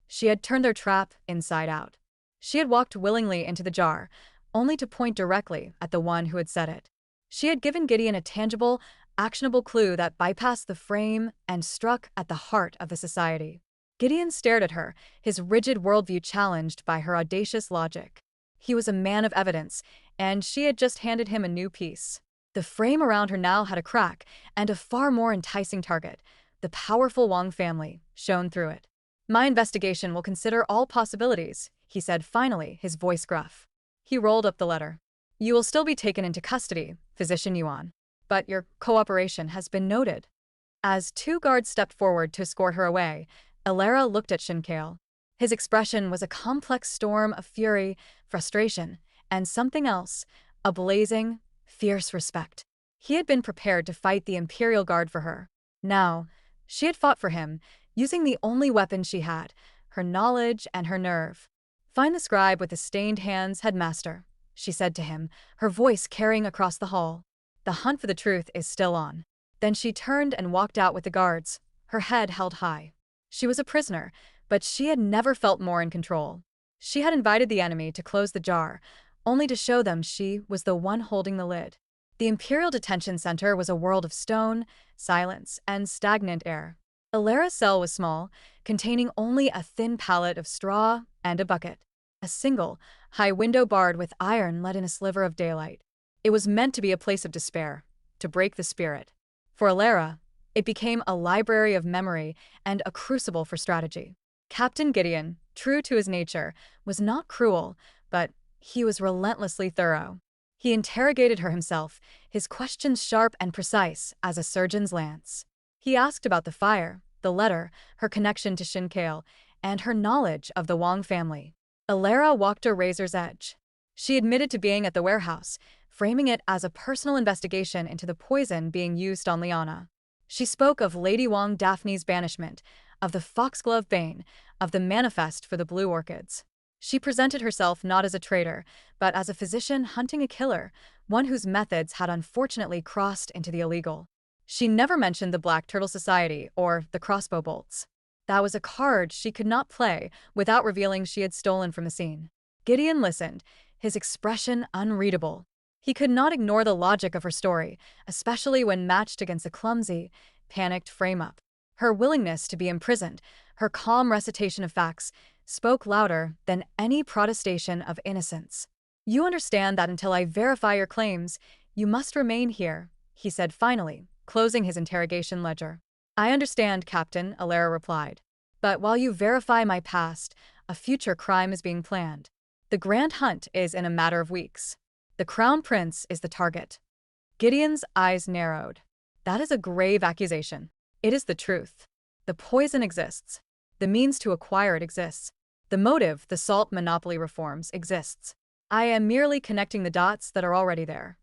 She had turned their trap inside out. She had walked willingly into the jar, only to point directly at the one who had said it. She had given Gideon a tangible, actionable clue that bypassed the frame and struck at the heart of the society. Gideon stared at her, his rigid worldview challenged by her audacious logic. He was a man of evidence, and she had just handed him a new piece. The frame around her now had a crack, and a far more enticing target. The powerful Wang family shone through it. My investigation will consider all possibilities, he said finally, his voice gruff. He rolled up the letter. You will still be taken into custody, Physician Yuan. But your cooperation has been noted. As two guards stepped forward to escort her away, Alara looked at Shinkale. His expression was a complex storm of fury, frustration, and something else, a blazing, fierce respect. He had been prepared to fight the Imperial Guard for her. Now, she had fought for him, using the only weapon she had, her knowledge and her nerve. Find the scribe with the stained hands, headmaster, she said to him, her voice carrying across the hall. The hunt for the truth is still on. Then she turned and walked out with the guards, her head held high. She was a prisoner, but she had never felt more in control. She had invited the enemy to close the jar, only to show them she was the one holding the lid. The Imperial Detention Center was a world of stone, silence, and stagnant air. Alara's cell was small, containing only a thin pallet of straw and a bucket. A single, high window barred with iron let in a sliver of daylight. It was meant to be a place of despair, to break the spirit. For Alara, it became a library of memory and a crucible for strategy. Captain Gideon, true to his nature, was not cruel, but he was relentlessly thorough. He interrogated her himself, his questions sharp and precise as a surgeon's lance. He asked about the fire, the letter, her connection to Shinkale, and her knowledge of the Wang family. Alara walked a razor's edge. She admitted to being at the warehouse, framing it as a personal investigation into the poison being used on Liana. She spoke of Lady Wang Daphne's banishment, of the foxglove bane, of the manifest for the blue orchids. She presented herself not as a traitor, but as a physician hunting a killer, one whose methods had unfortunately crossed into the illegal. She never mentioned the Black Turtle Society or the crossbow bolts. That was a card she could not play without revealing she had stolen from the scene. Gideon listened, his expression unreadable. He could not ignore the logic of her story, especially when matched against a clumsy, panicked frame-up. Her willingness to be imprisoned, her calm recitation of facts, spoke louder than any protestation of innocence. "You understand that until I verify your claims, you must remain here," he said finally, closing his interrogation ledger. "I understand, Captain," Alara replied. "But while you verify my past, a future crime is being planned. The Grand Hunt is in a matter of weeks. The Crown Prince is the target." Gideon's eyes narrowed. "That is a grave accusation." "It is the truth. The poison exists. The means to acquire it exists. The motive, the salt monopoly reforms, exists. I am merely connecting the dots that are already there."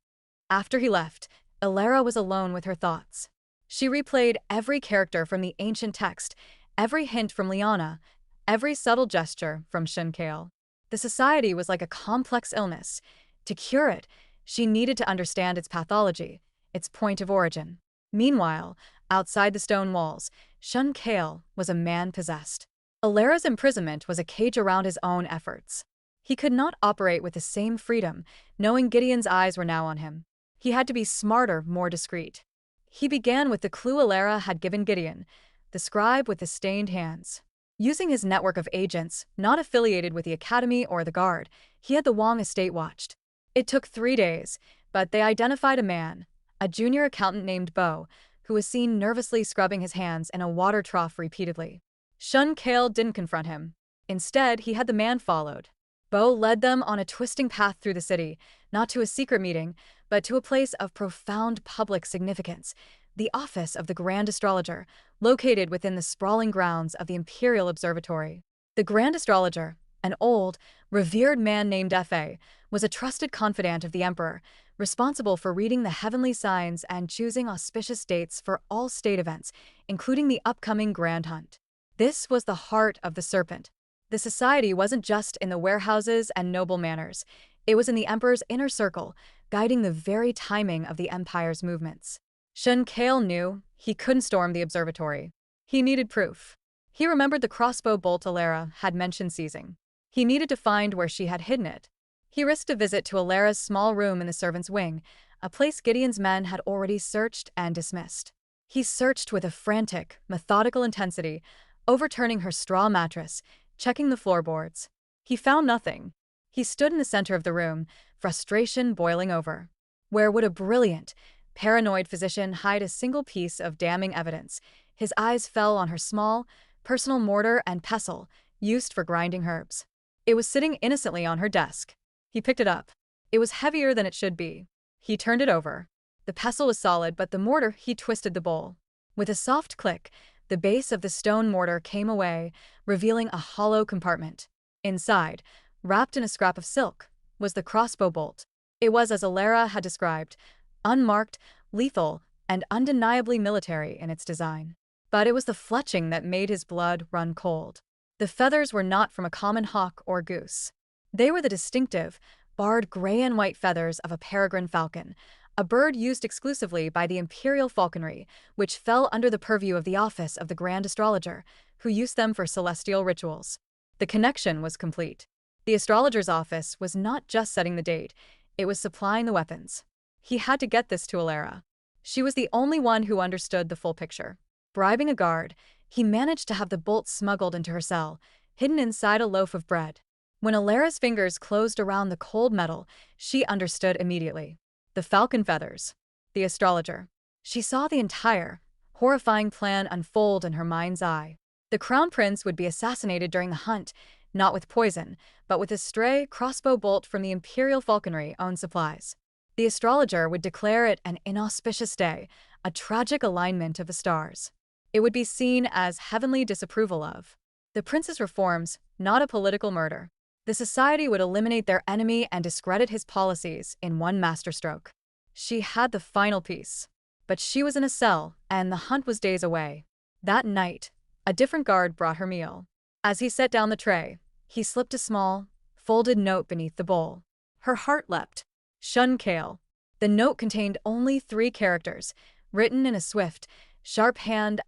After he left, Alara was alone with her thoughts. She replayed every character from the ancient text, every hint from Liana, every subtle gesture from Shunkale. The society was like a complex illness. To cure it, she needed to understand its pathology, its point of origin. Meanwhile, outside the stone walls, Shunkale was a man possessed. Alara's imprisonment was a cage around his own efforts. He could not operate with the same freedom, knowing Gideon's eyes were now on him. He had to be smarter, more discreet. He began with the clue Alara had given Gideon, the scribe with the stained hands. Using his network of agents, not affiliated with the Academy or the Guard, he had the Wong estate watched. It took 3 days, but they identified a man, a junior accountant named Bo, who was seen nervously scrubbing his hands in a water trough repeatedly. Shunkale didn't confront him. Instead, he had the man followed. Bo led them on a twisting path through the city, not to a secret meeting, but to a place of profound public significance, the office of the Grand Astrologer, located within the sprawling grounds of the Imperial Observatory. The Grand Astrologer, an old, revered man named Fa, was a trusted confidant of the Emperor, responsible for reading the heavenly signs and choosing auspicious dates for all state events, including the upcoming Grand Hunt. This was the heart of the Serpent. The society wasn't just in the warehouses and noble manors. It was in the Emperor's inner circle, guiding the very timing of the Empire's movements. Shunkale knew he couldn't storm the observatory. He needed proof. He remembered the crossbow bolt Alara had mentioned seizing. He needed to find where she had hidden it. He risked a visit to Alara's small room in the servants' wing, a place Gideon's men had already searched and dismissed. He searched with a frantic, methodical intensity, overturning her straw mattress, checking the floorboards. He found nothing. He stood in the center of the room, frustration boiling over. Where would a brilliant, paranoid physician hide a single piece of damning evidence? His eyes fell on her small, personal mortar and pestle, used for grinding herbs. It was sitting innocently on her desk. He picked it up. It was heavier than it should be. He turned it over. The pestle was solid, but the mortar, he twisted the bowl. With a soft click, the base of the stone mortar came away, revealing a hollow compartment. Inside, wrapped in a scrap of silk, was the crossbow bolt. It was as Alara had described, unmarked, lethal, and undeniably military in its design. But it was the fletching that made his blood run cold. The feathers were not from a common hawk or goose. They were the distinctive, barred gray and white feathers of a peregrine falcon, a bird used exclusively by the Imperial Falconry, which fell under the purview of the office of the Grand Astrologer, who used them for celestial rituals. The connection was complete. The astrologer's office was not just setting the date, it was supplying the weapons. He had to get this to Alara. She was the only one who understood the full picture. Bribing a guard, he managed to have the bolt smuggled into her cell, hidden inside a loaf of bread. When Alara's fingers closed around the cold metal, she understood immediately. The falcon feathers. The astrologer. She saw the entire, horrifying plan unfold in her mind's eye. The Crown Prince would be assassinated during the hunt, not with poison, but with a stray crossbow bolt from the Imperial Falconry-owned supplies. The astrologer would declare it an inauspicious day, a tragic alignment of the stars. It would be seen as heavenly disapproval of the prince's reforms, not a political murder. The society would eliminate their enemy and discredit his policies in one masterstroke. She had the final piece. But she was in a cell, and the hunt was days away. That night, a different guard brought her meal. As he set down the tray, he slipped a small, folded note beneath the bowl. Her heart leapt. Shunkale. The note contained only 3 characters, written in a swift, sharp hand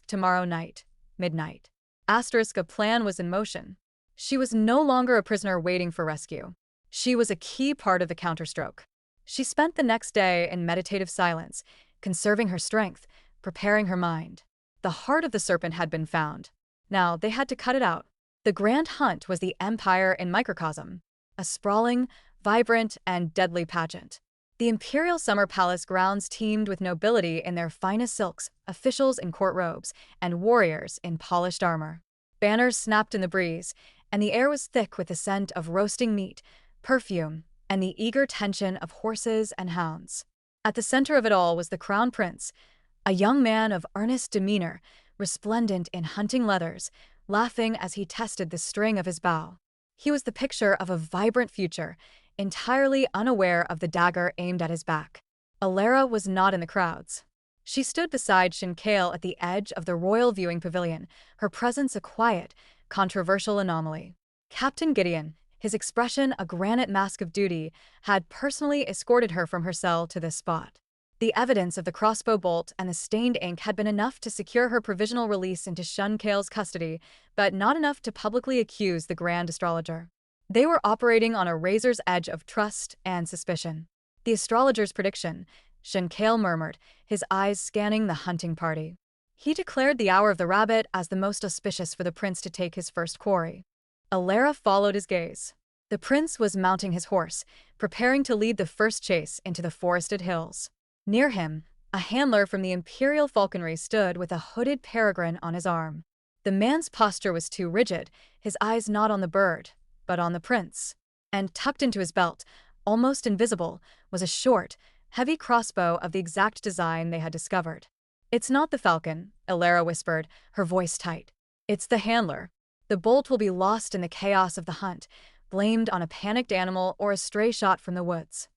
*tomorrow night, midnight. A plan was in motion. She was no longer a prisoner waiting for rescue. She was a key part of the counterstroke. She spent the next day in meditative silence, conserving her strength, preparing her mind. The heart of the serpent had been found. Now they had to cut it out. The Grand Hunt was the empire in microcosm, a sprawling, vibrant, and deadly pageant. The imperial summer palace grounds teemed with nobility in their finest silks, officials in court robes, and warriors in polished armor. Banners snapped in the breeze, and the air was thick with the scent of roasting meat, perfume, and the eager tension of horses and hounds. At the center of it all was the crown prince, a young man of earnest demeanor, resplendent in hunting leathers, laughing as he tested the string of his bow. He was the picture of a vibrant future, entirely unaware of the dagger aimed at his back. Alara was not in the crowds. She stood beside Shinkale at the edge of the royal viewing pavilion, her presence a quiet, controversial anomaly. Captain Gideon, his expression a granite mask of duty, had personally escorted her from her cell to this spot. The evidence of the crossbow bolt and the stained ink had been enough to secure her provisional release into Shinkale's custody, but not enough to publicly accuse the Grand Astrologer. They were operating on a razor's edge of trust and suspicion. The astrologer's prediction, Shinkale murmured, his eyes scanning the hunting party. He declared the hour of the rabbit as the most auspicious for the prince to take his first quarry. Alara followed his gaze. The prince was mounting his horse, preparing to lead the first chase into the forested hills. Near him, a handler from the imperial falconry stood with a hooded peregrine on his arm. The man's posture was too rigid, his eyes not on the bird, but on the prince. And tucked into his belt, almost invisible, was a short, heavy crossbow of the exact design they had discovered. "It's not the falcon," Alara whispered, her voice tight. "It's the handler. The bolt will be lost in the chaos of the hunt, blamed on a panicked animal or a stray shot from the woods."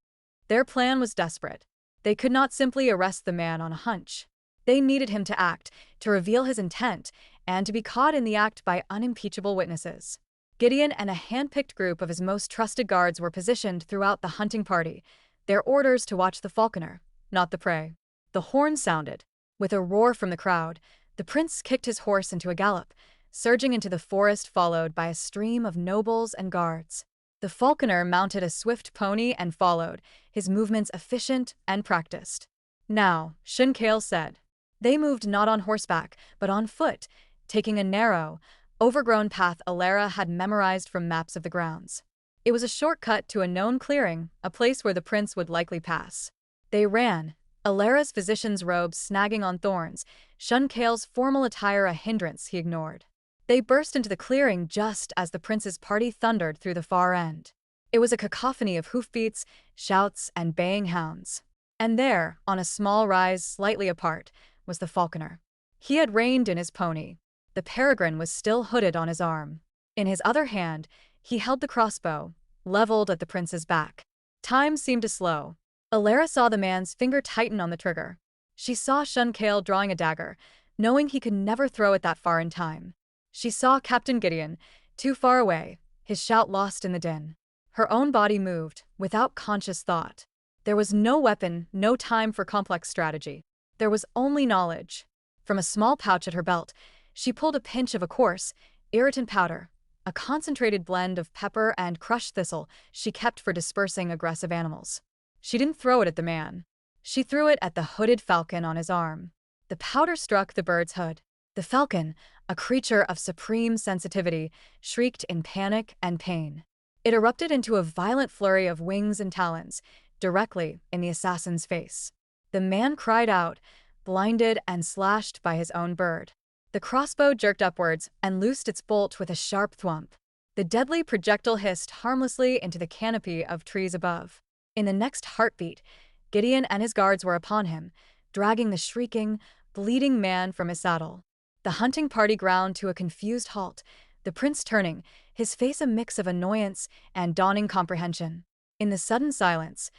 Their plan was desperate. They could not simply arrest the man on a hunch. They needed him to act, to reveal his intent, and to be caught in the act by unimpeachable witnesses. Gideon and a hand-picked group of his most trusted guards were positioned throughout the hunting party, their orders to watch the falconer, not the prey. The horn sounded. With a roar from the crowd, the prince kicked his horse into a gallop, surging into the forest followed by a stream of nobles and guards. The falconer mounted a swift pony and followed, his movements efficient and practiced. "Now," Shinkale said. They moved not on horseback, but on foot, taking a narrow, overgrown path Alara had memorized from maps of the grounds. It was a shortcut to a known clearing, a place where the prince would likely pass. They ran, Alara's physician's robe snagging on thorns, Shinkale's formal attire a hindrance he ignored. They burst into the clearing just as the prince's party thundered through the far end. It was a cacophony of hoofbeats, shouts, and baying hounds. And there, on a small rise slightly apart, was the falconer. He had reined in his pony. The peregrine was still hooded on his arm. In his other hand, he held the crossbow, leveled at the prince's back. Time seemed to slow. Alara saw the man's finger tighten on the trigger. She saw Shinkale drawing a dagger, knowing he could never throw it that far in time. She saw Captain Gideon, too far away, his shout lost in the din. Her own body moved, without conscious thought. There was no weapon, no time for complex strategy. There was only knowledge. From a small pouch at her belt, she pulled a pinch of a coarse, irritant powder, a concentrated blend of pepper and crushed thistle she kept for dispersing aggressive animals. She didn't throw it at the man. She threw it at the hooded falcon on his arm. The powder struck the bird's hood. The falcon, a creature of supreme sensitivity, shrieked in panic and pain. It erupted into a violent flurry of wings and talons, directly in the assassin's face. The man cried out, blinded and slashed by his own bird. The crossbow jerked upwards and loosed its bolt with a sharp thwump. The deadly projectile hissed harmlessly into the canopy of trees above. In the next heartbeat, Gideon and his guards were upon him, dragging the shrieking, bleeding man from his saddle. The hunting party ground to a confused halt, the prince turning, his face a mix of annoyance and dawning comprehension. In the sudden silence,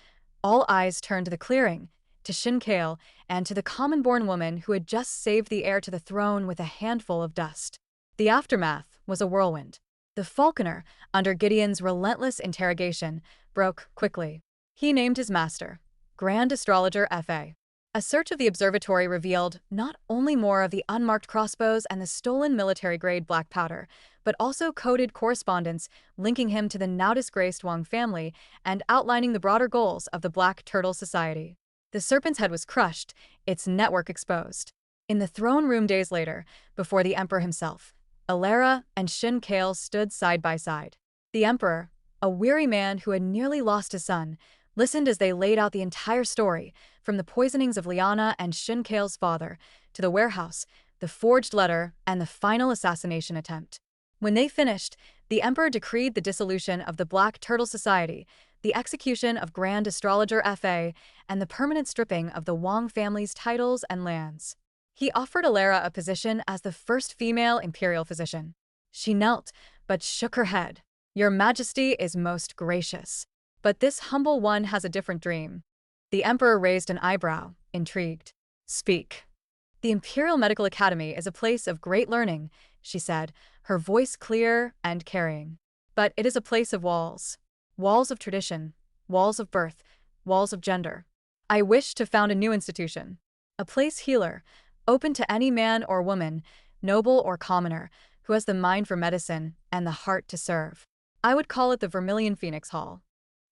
all eyes turned to the clearing, to Shinkale, and to the common-born woman who had just saved the heir to the throne with a handful of dust. The aftermath was a whirlwind. The falconer, under Gideon's relentless interrogation, broke quickly. He named his master, Grand Astrologer F.A. A search of the observatory revealed not only more of the unmarked crossbows and the stolen military-grade black powder, but also coded correspondence linking him to the now disgraced Wang family and outlining the broader goals of the Black Turtle Society. The serpent's head was crushed, its network exposed. In the throne room days later, before the emperor himself, Alara and Shin Kale stood side by side. The emperor, a weary man who had nearly lost his son, listened as they laid out the entire story, from the poisonings of Liana and Shin Kale's father, to the warehouse, the forged letter, and the final assassination attempt. When they finished, the emperor decreed the dissolution of the Black Turtle Society, the execution of Grand Astrologer Fa, and the permanent stripping of the Wang family's titles and lands. He offered Alara a position as the first female imperial physician. She knelt, but shook her head. "Your Majesty is most gracious. But this humble one has a different dream." The emperor raised an eyebrow, intrigued. "Speak." "The Imperial Medical Academy is a place of great learning," she said, her voice clear and carrying. "But it is a place of walls. Walls of tradition, walls of birth, walls of gender. I wish to found a new institution. A place healer, open to any man or woman, noble or commoner, who has the mind for medicine and the heart to serve. I would call it the Vermilion Phoenix Hall."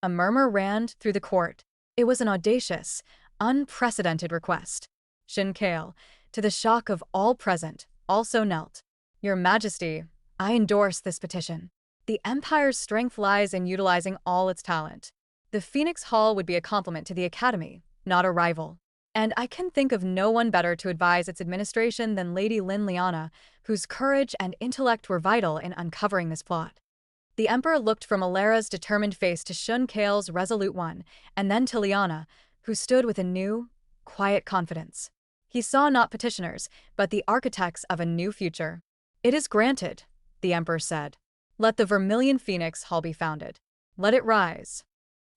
A murmur ran through the court. It was an audacious, unprecedented request. Shin Kale, to the shock of all present, also knelt. "Your Majesty, I endorse this petition. The Empire's strength lies in utilizing all its talent. The Phoenix Hall would be a complement to the Academy, not a rival. And I can think of no one better to advise its administration than Lady Lin Liana, whose courage and intellect were vital in uncovering this plot." The emperor looked from Alara's determined face to Shun Kale's resolute one, and then to Liana, who stood with a new, quiet confidence. He saw not petitioners, but the architects of a new future. "It is granted," the emperor said. "Let the Vermilion Phoenix Hall be founded. Let it rise."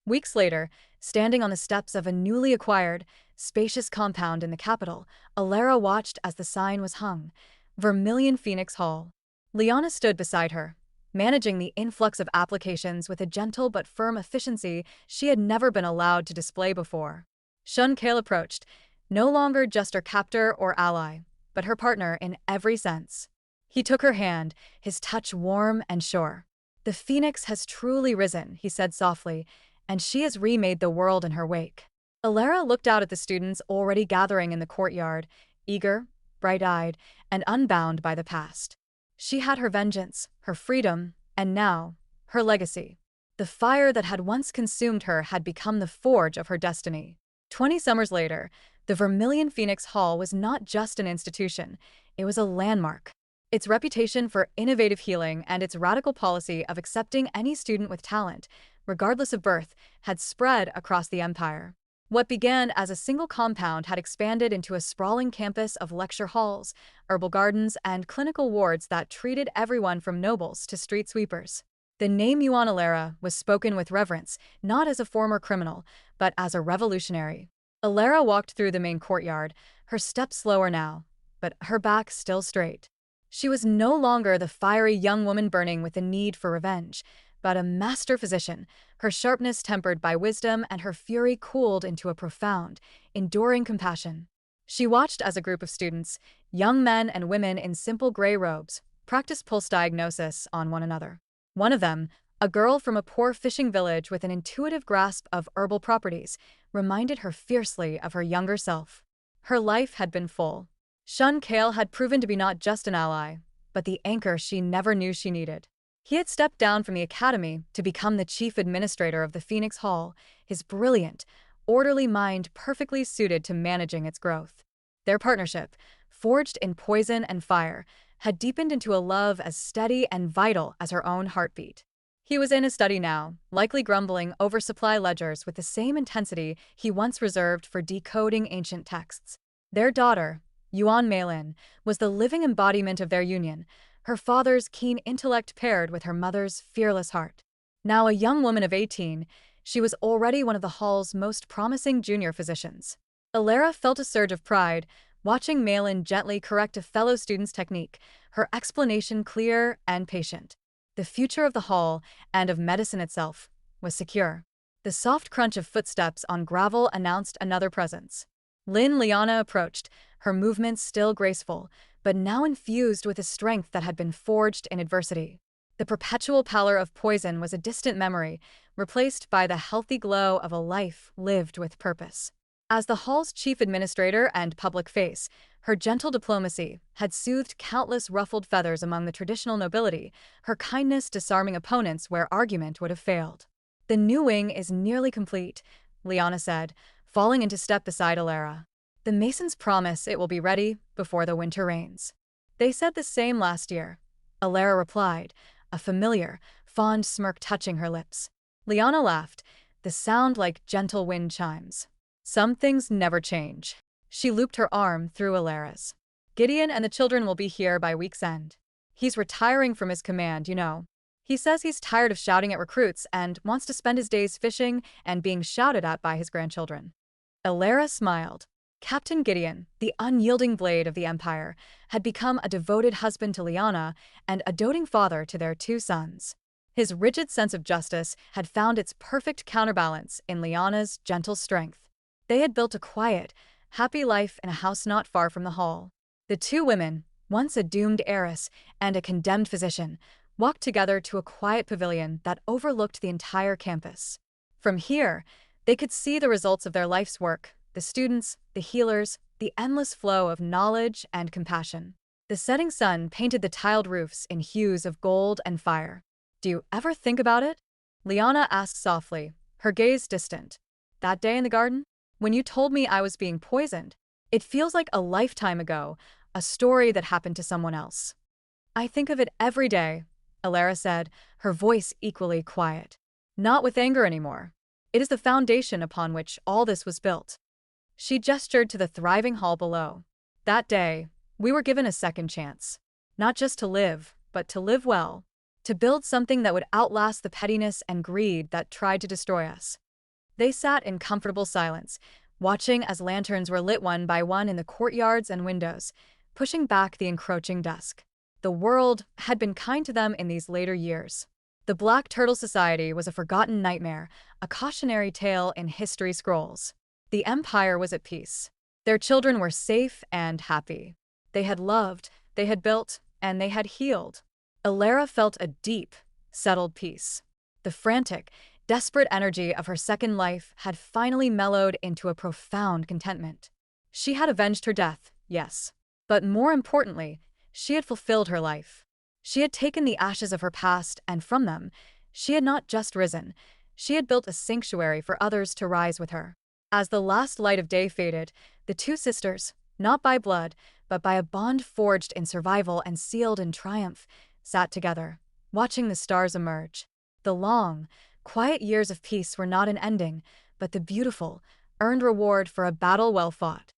Weeks later, standing on the steps of a newly acquired, spacious compound in the capital, Alara watched as the sign was hung, "Vermilion Phoenix Hall." Liana stood beside her, managing the influx of applications with a gentle but firm efficiency she had never been allowed to display before. Shun Kale approached, no longer just her captor or ally, but her partner in every sense. He took her hand, his touch warm and sure. "The phoenix has truly risen," he said softly, "and she has remade the world in her wake." Alara looked out at the students already gathering in the courtyard, eager, bright-eyed, and unbound by the past. She had her vengeance, her freedom, and now, her legacy. The fire that had once consumed her had become the forge of her destiny. 20 summers later, the Vermilion Phoenix Hall was not just an institution, it was a landmark. Its reputation for innovative healing and its radical policy of accepting any student with talent, regardless of birth, had spread across the empire. What began as a single compound had expanded into a sprawling campus of lecture halls, herbal gardens, and clinical wards that treated everyone from nobles to street sweepers. The name Yuan Alara was spoken with reverence, not as a former criminal, but as a revolutionary. Alara walked through the main courtyard, her steps slower now, but her back still straight. She was no longer the fiery young woman burning with the need for revenge, but a master physician, her sharpness tempered by wisdom and her fury cooled into a profound, enduring compassion. She watched as a group of students, young men and women in simple gray robes, practiced pulse diagnosis on one another. One of them, a girl from a poor fishing village with an intuitive grasp of herbal properties, reminded her fiercely of her younger self. Her life had been full. Shun Kale had proven to be not just an ally, but the anchor she never knew she needed. He had stepped down from the academy to become the chief administrator of the Phoenix Hall, his brilliant, orderly mind perfectly suited to managing its growth. Their partnership, forged in poison and fire, had deepened into a love as steady and vital as her own heartbeat. He was in his study now, likely grumbling over supply ledgers with the same intensity he once reserved for decoding ancient texts. Their daughter, Yuan Meilin, was the living embodiment of their union, her father's keen intellect paired with her mother's fearless heart. Now a young woman of 18, she was already one of the hall's most promising junior physicians. Alara felt a surge of pride, watching Meilin gently correct a fellow student's technique, her explanation clear and patient. The future of the hall, and of medicine itself, was secure. The soft crunch of footsteps on gravel announced another presence. Liana approached, her movements still graceful, but now infused with a strength that had been forged in adversity. The perpetual pallor of poison was a distant memory, replaced by the healthy glow of a life lived with purpose. As the hall's chief administrator and public face, her gentle diplomacy had soothed countless ruffled feathers among the traditional nobility, her kindness disarming opponents where argument would have failed. "The new wing is nearly complete," Liana said, falling into step beside Alara. "The masons promise it will be ready before the winter rains." "They said the same last year," Alara replied, a familiar, fond smirk touching her lips. Liana laughed, the sound like gentle wind chimes. "Some things never change." She looped her arm through Alara's. "Gideon and the children will be here by week's end. He's retiring from his command, you know. He says he's tired of shouting at recruits and wants to spend his days fishing and being shouted at by his grandchildren." Alara smiled. Captain Gideon, the unyielding blade of the Empire, had become a devoted husband to Liana and a doting father to their two sons. His rigid sense of justice had found its perfect counterbalance in Liana's gentle strength. They had built a quiet, happy life in a house not far from the hall. The two women, once a doomed heiress and a condemned physician, walked together to a quiet pavilion that overlooked the entire campus. From here, they could see the results of their life's work: the students, the healers, the endless flow of knowledge and compassion. The setting sun painted the tiled roofs in hues of gold and fire. "Do you ever think about it?" Liana asked softly, her gaze distant. "That day in the garden? When you told me I was being poisoned? It feels like a lifetime ago, a story that happened to someone else." "I think of it every day," Alara said, her voice equally quiet. "Not with anger anymore. It is the foundation upon which all this was built." She gestured to the thriving hall below. "That day, we were given a second chance. Not just to live, but to live well. To build something that would outlast the pettiness and greed that tried to destroy us." They sat in comfortable silence, watching as lanterns were lit one by one in the courtyards and windows, pushing back the encroaching dusk. The world had been kind to them in these later years. The Black Turtle Society was a forgotten nightmare, a cautionary tale in history scrolls. The Empire was at peace. Their children were safe and happy. They had loved, they had built, and they had healed. Alara felt a deep, settled peace. The frantic, desperate energy of her second life had finally mellowed into a profound contentment. She had avenged her death, yes. But more importantly, she had fulfilled her life. She had taken the ashes of her past, and from them, she had not just risen, she had built a sanctuary for others to rise with her. As the last light of day faded, the two sisters, not by blood, but by a bond forged in survival and sealed in triumph, sat together, watching the stars emerge. The long, quiet years of peace were not an ending, but the beautiful, earned reward for a battle well fought.